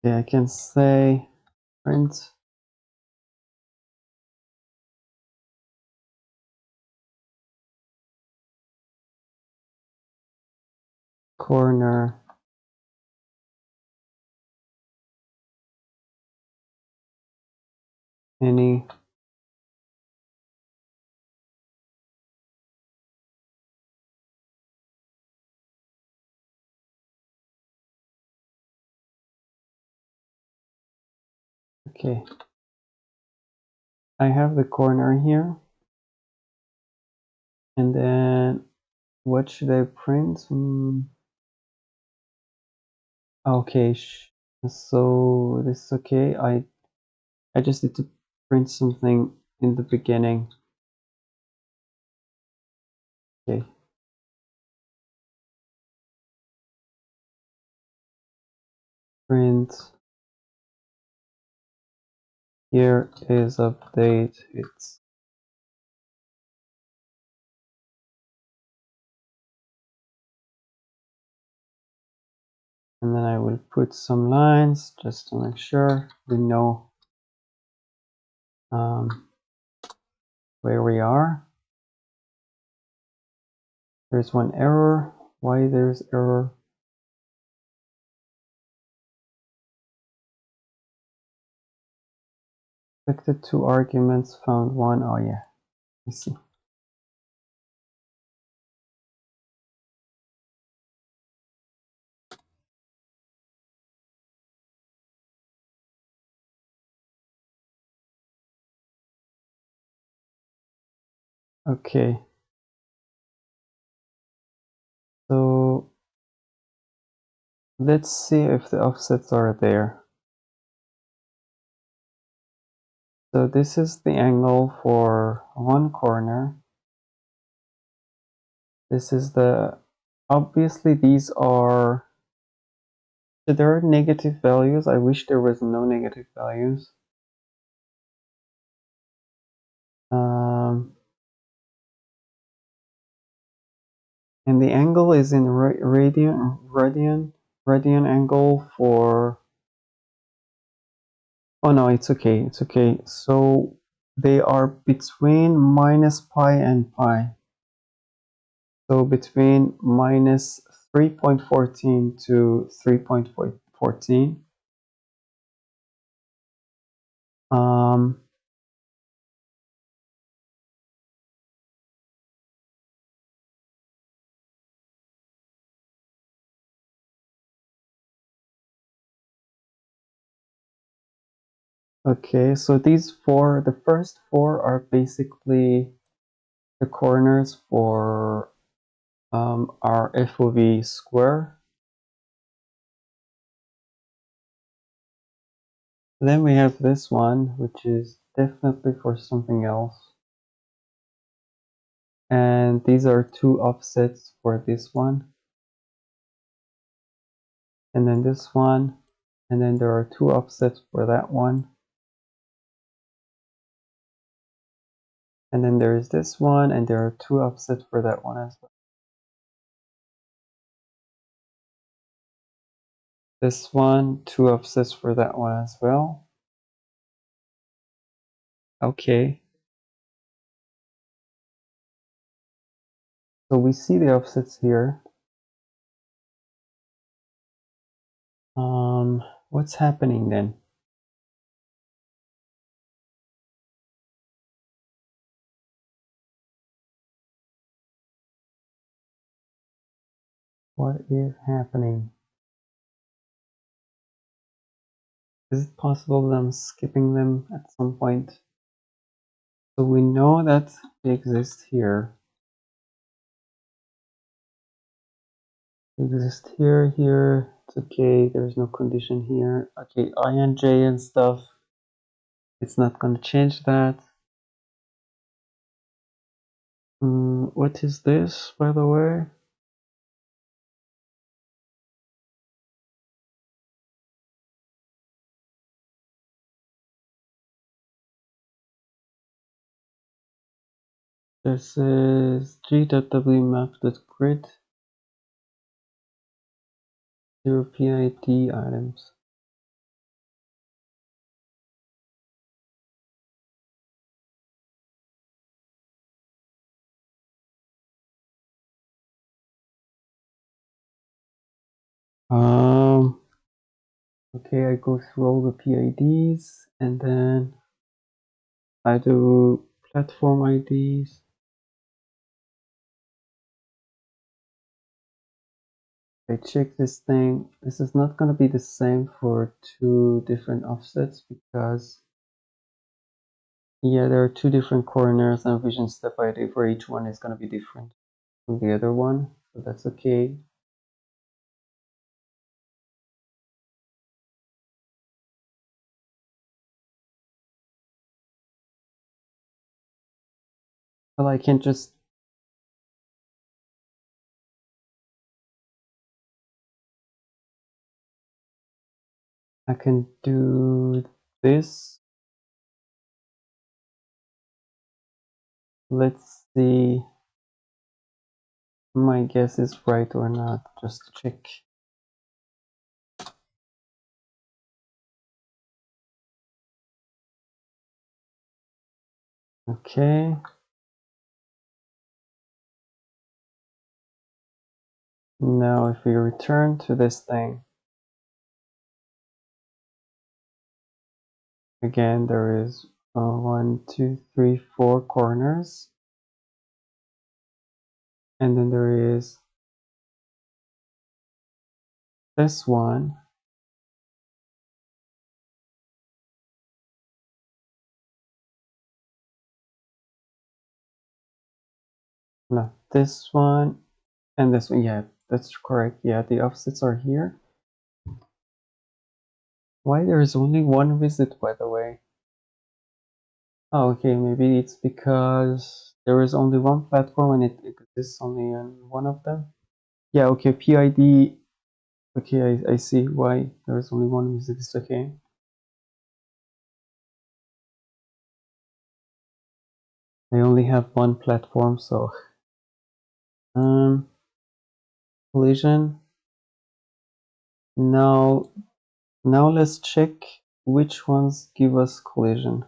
I can say print corner any okay. I have the corner here, and then what should I print? Okay, so this is okay. I just need to print something in the beginning. Okay. Print here is update. It's And then I will put some lines just to make sure we know where we are. There's one error. Why there's error? Expected 2 arguments, found 1. Oh yeah, I see. Okay. So let's see if the offsets are there. So this is the angle for one corner. This is the, obviously these are, so there are negative values. I wish there was no negative values. And the angle is in radian angle for, oh no, it's okay, it's okay. So they are between minus pi and pi. So between minus 3.14 to 3.14. Okay, so these four, the first four are basically the corners for our FOV square. Then we have this one, which is definitely for something else. And these are 2 offsets for this one. And then this one. And then there are 2 offsets for that one. And then there is this one, and there are 2 offsets for that one as well. This one, 2 offsets for that one as well. Okay. So we see the offsets here. What's happening then? What is happening? Is it possible that I'm skipping them at some point? So we know that they exist here. They exist here, here. It's okay. There's no condition here. Okay, I and J and stuff. It's not going to change that. What is this, by the way? This is g.wmap.grid 0 PID items. Okay, I go through all the PIDs and then I do platform IDs. I check this thing. This is not going to be the same for 2 different offsets because, yeah, there are 2 different corners and vision step ID for each one is going to be different from the other one. So that's okay. Well, I can just I can do this. Let's see my guess is right or not, just to check. Okay. Now if we return to this thing, again there is 1, 2, 3, 4 corners, and then there is this one, no, this one, and this one. Yeah, that's correct. Yeah, the offsets are here. Why there is only one visit, by the way? Oh, okay, maybe it's because there is only one platform and it exists only on one of them. Yeah, okay, PID. Okay, I see why there is only one visit. It's okay. I only have one platform, so collision. Now let's check which ones give us collision.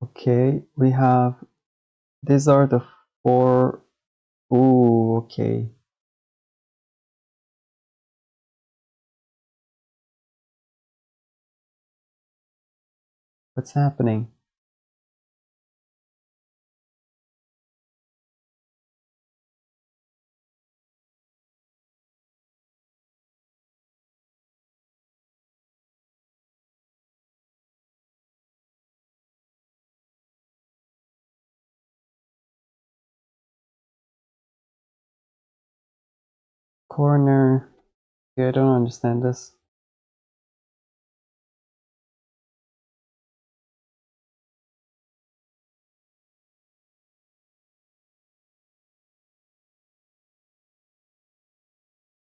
Okay, we have, these are the 4. Ooh, okay. What's happening? Corner. Okay, I don't understand this.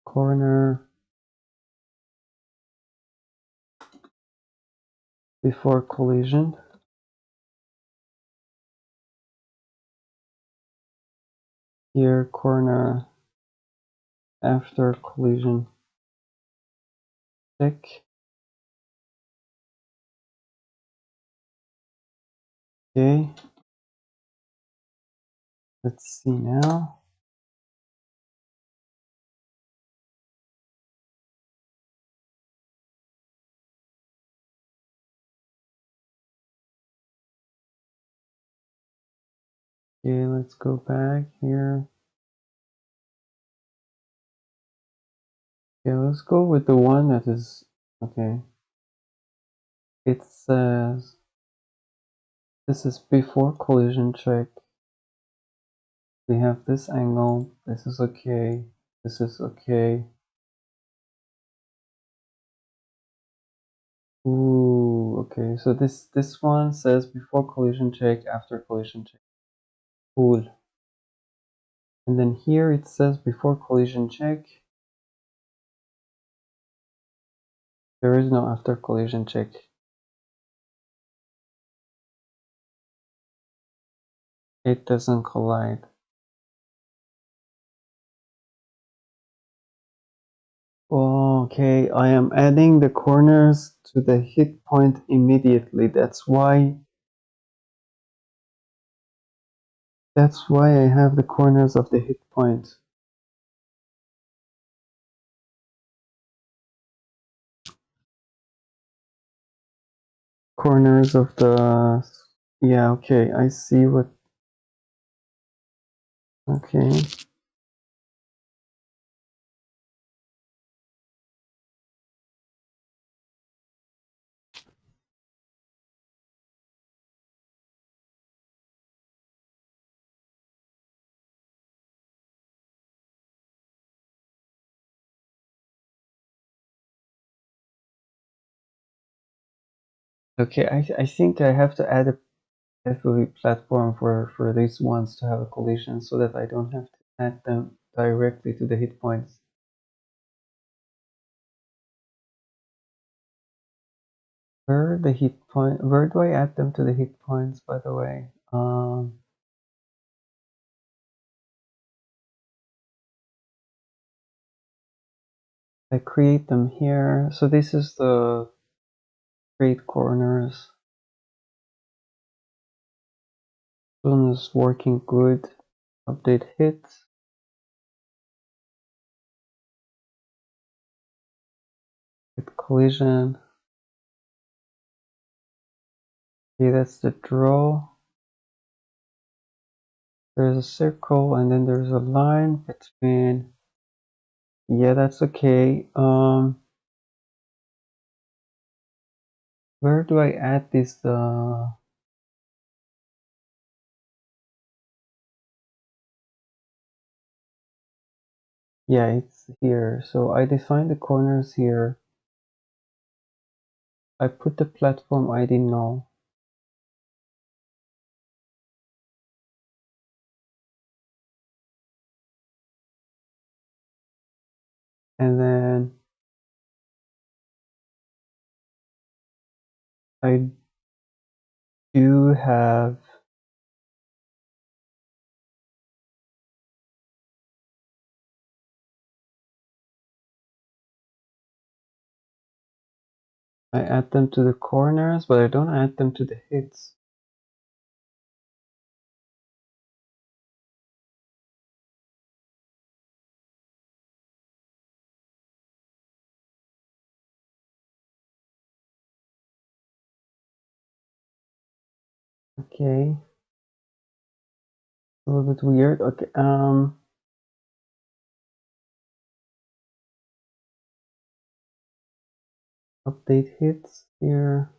Corner before collision. Here, corner after collision. Check. Okay. Let's see now. Okay, let's go back here. Okay, let's go with the one that is, okay. It says, this is before collision check. We have this angle, this is okay, this is okay. Ooh, okay, so this one says before collision check, after collision check. Cool. And then here it says before collision check. There is no after collision check. It doesn't collide. Okay, I am adding the corners to the hit point immediately. That's why I have the corners of the hit point. Corners of the, yeah, okay, I see what, okay. Okay, I think I have to add a FOV platform for these ones to have a collision so that I don't have to add them directly to the hit points. Where are the hit point? Where do I add them to the hit points, by the way? I create them here. So this is the create corners. This one is working good. Update hits. Hit collision. Okay, that's the draw. There's a circle and then there's a line between. Yeah, that's okay. Where do I add this? Yeah, it's here. So I define the corners here. I put the platform ID null. And then I do have I add them to the corners, but I don't add them to the hits. Okay. A little bit weird. Okay. Update hits here.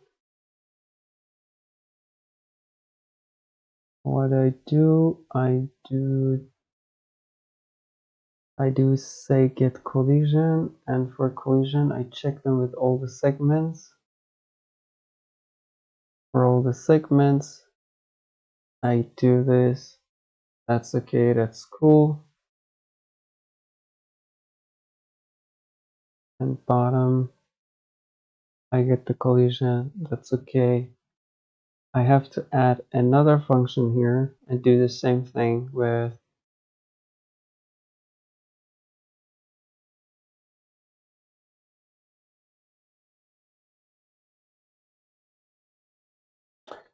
What I do say get collision, and for collision I check them with all the segments. For all the segments I do this. That's okay, that's cool. And bottom I get the collision, that's okay. I have to add another function here and do the same thing with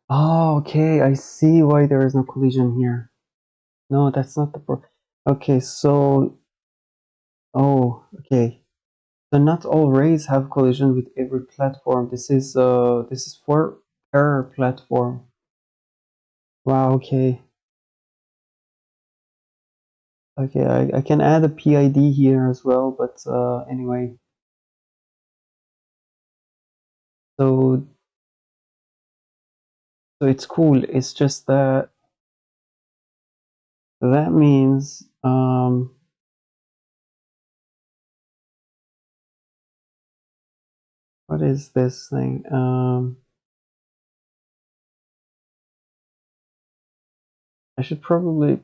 oh, okay, I see why there is no collision here. No, that's not the okay, so okay. So not all rays have collision with every platform. This is for error platform. Wow, okay. Okay, I can add a PID here as well, but anyway. So it's cool. It's just that that means what is this thing? I should probably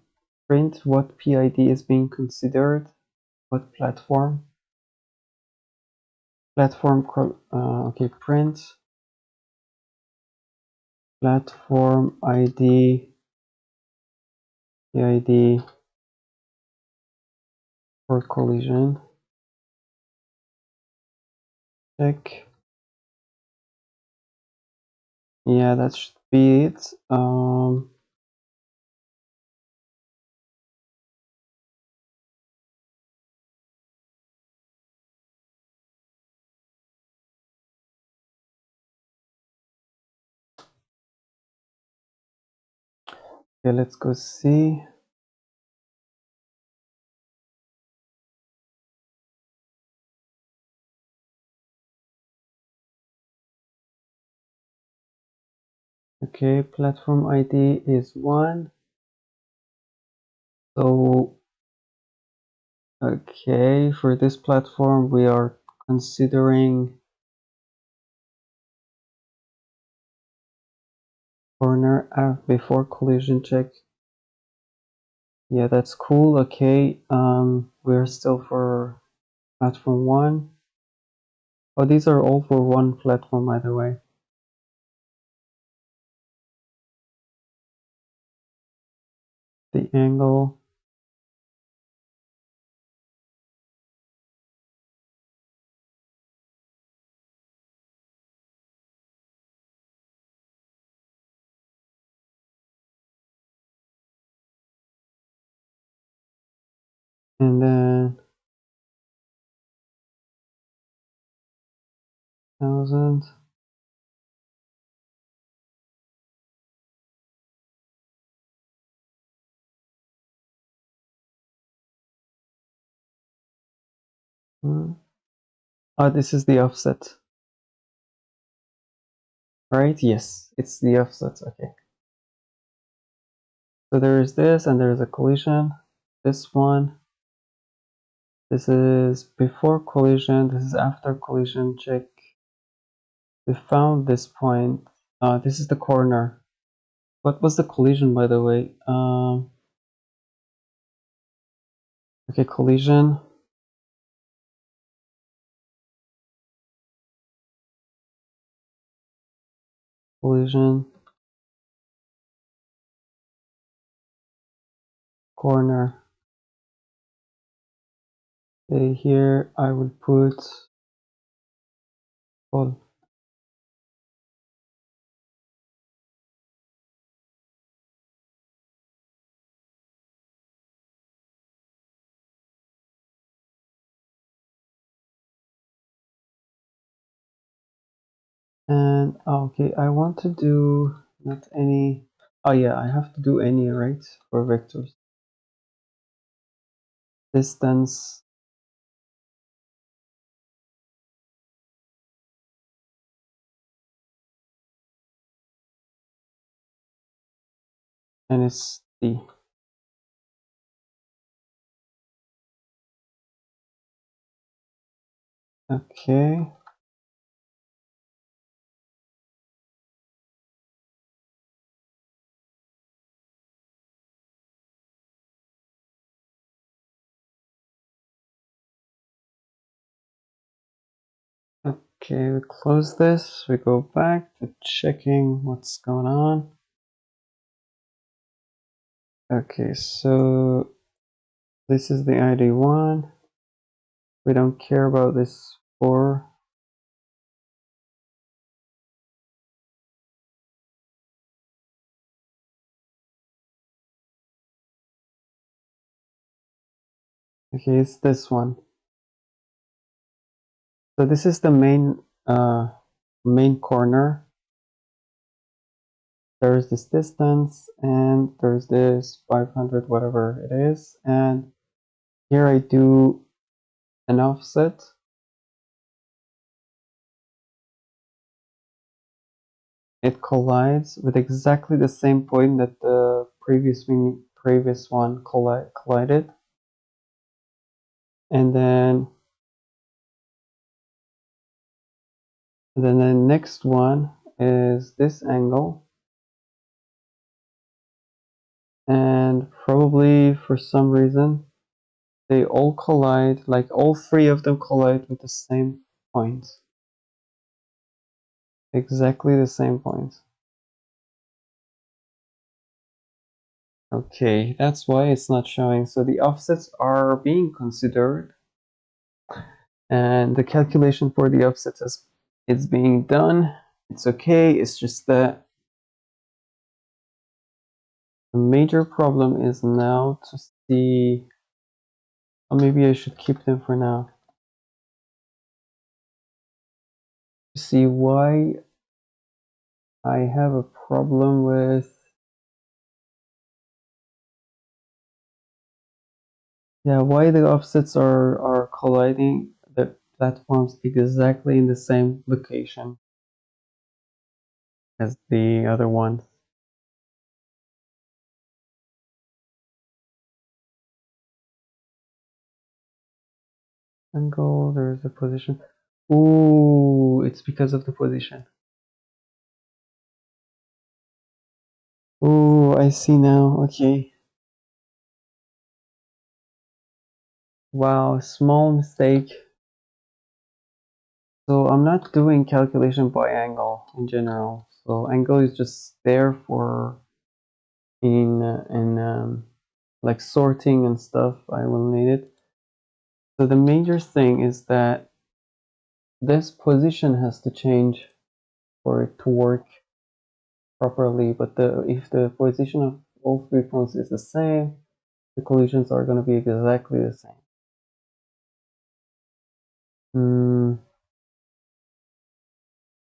print what PID is being considered, what platform. Platform, okay, print platform ID, PID for collision. Check. Yeah, that should be it. Okay, let's go see. Okay, platform ID is 1. So, okay, for this platform, we are considering corner before collision check. Yeah, that's cool. Okay, we're still for platform 1. Oh, these are all for one platform, by the way. the angle. And then 1000. Oh, this is the offset, right? Yes, it's the offset. Okay. So there is this, and there is a collision. This one. This is before collision. This is after collision. Check. We found this point. This is the corner. What was the collision, by the way? Okay, collision. Collision. Corner. Okay, here I will put full. And okay, I want to do not any. Oh yeah, I have to do any, right, for vectors. Distance. And it's D. Okay. Okay, we close this. We go back to checking what's going on. Okay, so this is the ID one. We don't care about this 4. Okay, it's this one. So this is the main corner. There's this distance, and there's this 500, whatever it is, and here I do an offset. It collides with exactly the same point that the previous one collided, and then the next one is this angle, and probably for some reason they all collide, like all 3 of them collide with the same point, exactly the same point. Okay, that's why it's not showing. So the offsets are being considered, and the calculation for the offsets is being done. It's okay, it's just that the major problem is now to see, or maybe I should keep them for now, to see why I have a problem with, yeah, why the offsets are colliding the platforms exactly in the same location as the other ones. Angle, there's a position. Ooh, it's because of the position. Ooh, I see now. Okay. Wow, small mistake. So I'm not doing calculation by angle in general. So angle is just there for in like sorting and stuff, I will need it. So the major thing is that this position has to change for it to work properly, but if the position of all 3 points is the same, the collisions are going to be exactly the same.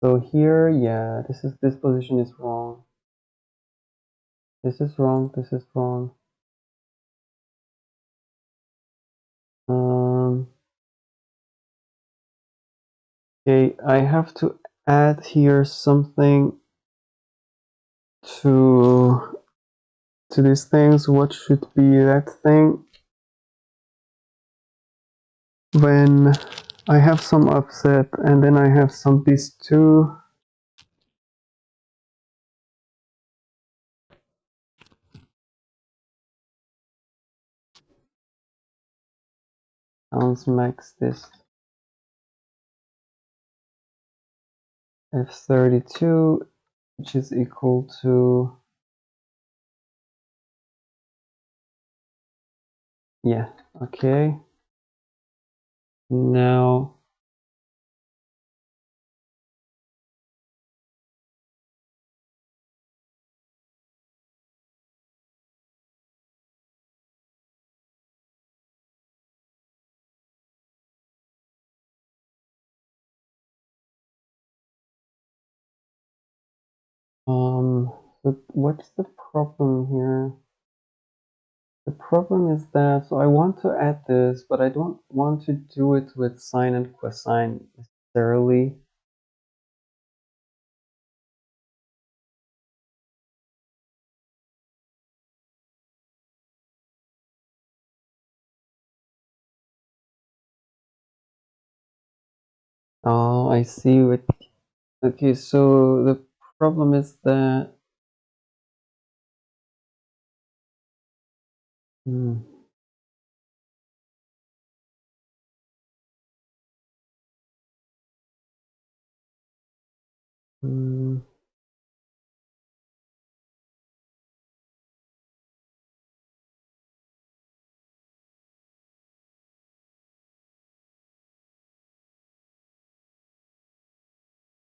So here, yeah, this position is wrong. This is wrong. This is wrong. Okay, I have to add here something to these things. What should be that thing? When I have some offset and then I have some these two. Let's max this F32, which is equal to, yeah, okay. Now so what's the problem here? The problem is that, so I want to add this, but I don't want to do it with sine and cosine necessarily. Oh, I see what, okay, so the problem is that,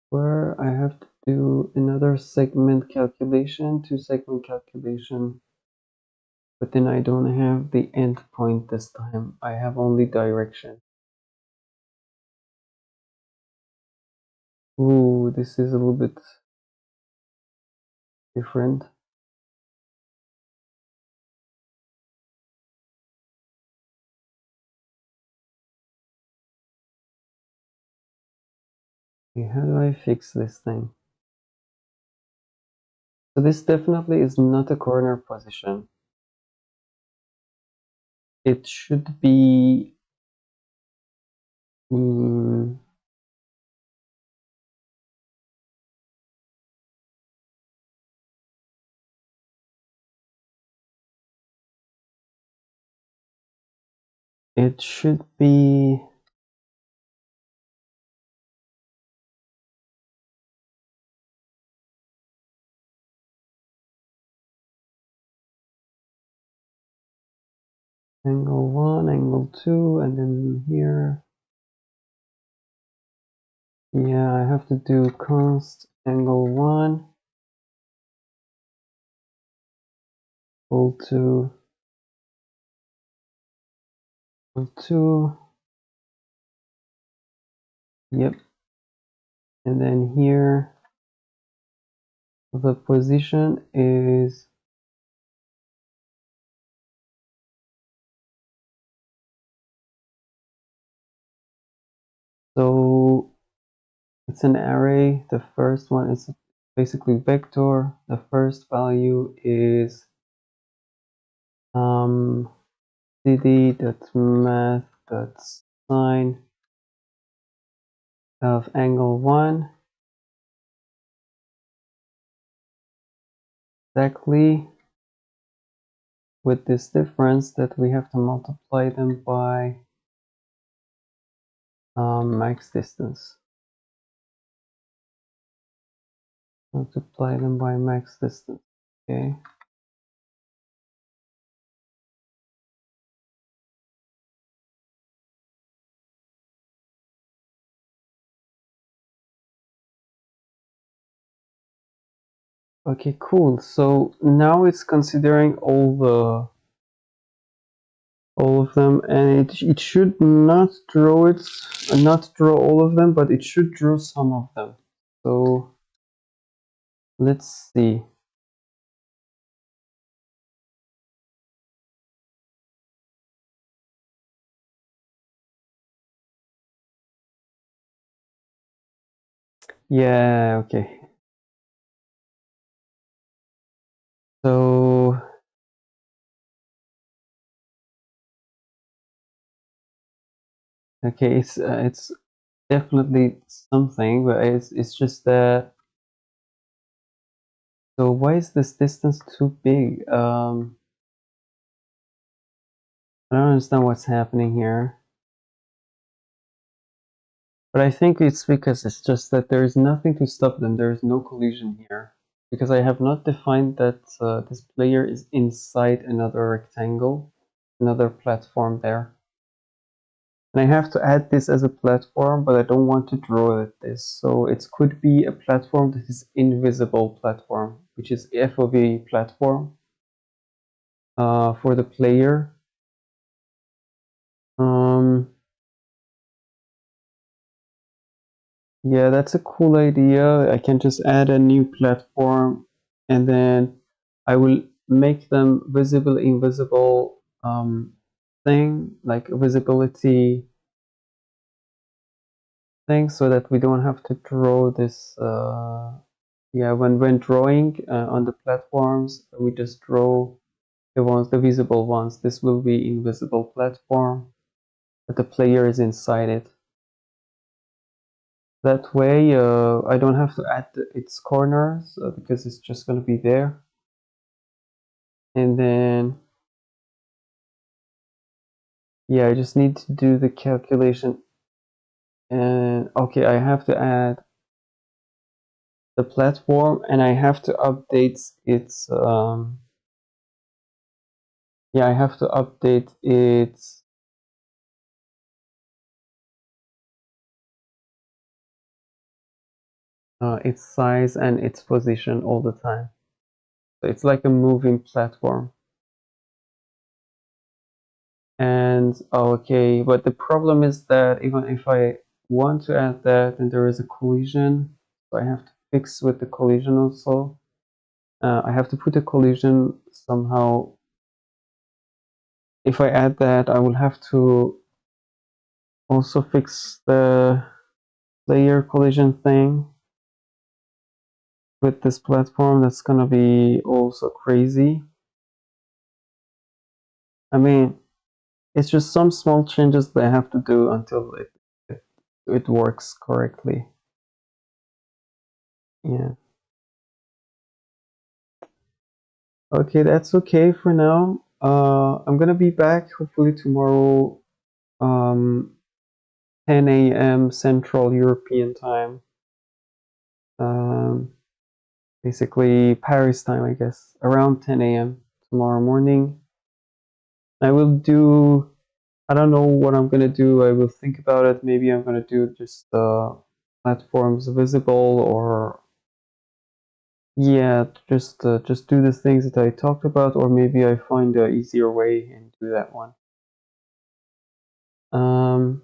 where I have to do another segment calculation, 2-segment calculation, but then I don't have the end point this time. I have only direction. Ooh, this is a little bit different. Okay, how do I fix this thing? So this definitely is not a corner position. It should be it should be angle 1, angle 2, and then here. Yeah, I have to do const angle 1 equal to 2. Yep. And then here the position is so it's an array. The first one is basically vector. The first value is cd.math.sine of angle 1 exactly, with this difference that we have to multiply them by max distance. Multiply them by max distance. Okay. Okay, cool. So now it's considering all of them, and it should not draw all of them, but it should draw some of them. So let's see. Yeah, okay. So okay, it's definitely something, but it's just that. So why is this distance too big? I don't understand what's happening here. But I think it's because it's just that there is nothing to stop them. There is no collision here. Because I have not defined that this player is inside another rectangle, another platform there. And I have to add this as a platform, but I don't want to draw it this. So it could be a platform that is invisible platform, which is FOV platform for the player. Yeah, that's a cool idea. I can just add a new platform and then I will make them visible, invisible thing, like a visibility thing, so that we don't have to draw this. Yeah, when drawing on the platforms, we just draw the visible ones. This will be invisible platform, but the player is inside it. That way, I don't have to add its corners because it's just going to be there. And then, yeah, I just need to do the calculation. And okay, I have to add the platform, and I have to update its. Yeah, I have to update its size and its position all the time. So it's like a moving platform. And okay, but the problem is that even if I want to add that, and there is a collision, so I have to fix with the collision also. I have to put a collision somehow. If I add that, I will have to also fix the player collision thing with this platform. That's gonna be also crazy. I mean, it's just some small changes that I have to do until it works correctly. Yeah. Okay, that's okay for now. I'm gonna be back hopefully tomorrow, 10 a.m. Central European time. Um, basically Paris time, I guess, around 10 a.m. tomorrow morning. I will do, I don't know what I'm gonna do. I will think about it. Maybe I'm gonna do just platforms visible, or yeah, just do the things that I talked about, or maybe I find a easier way and do that one. Um,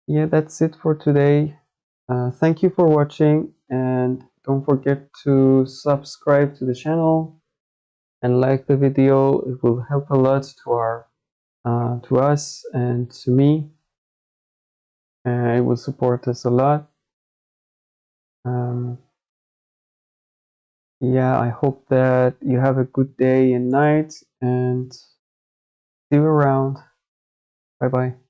yeah, that's it for today. Thank you for watching, and don't forget to subscribe to the channel and like the video. It will help a lot to us and to me. It will support us a lot. Yeah, I hope that you have a good day and night, and see you around. Bye bye.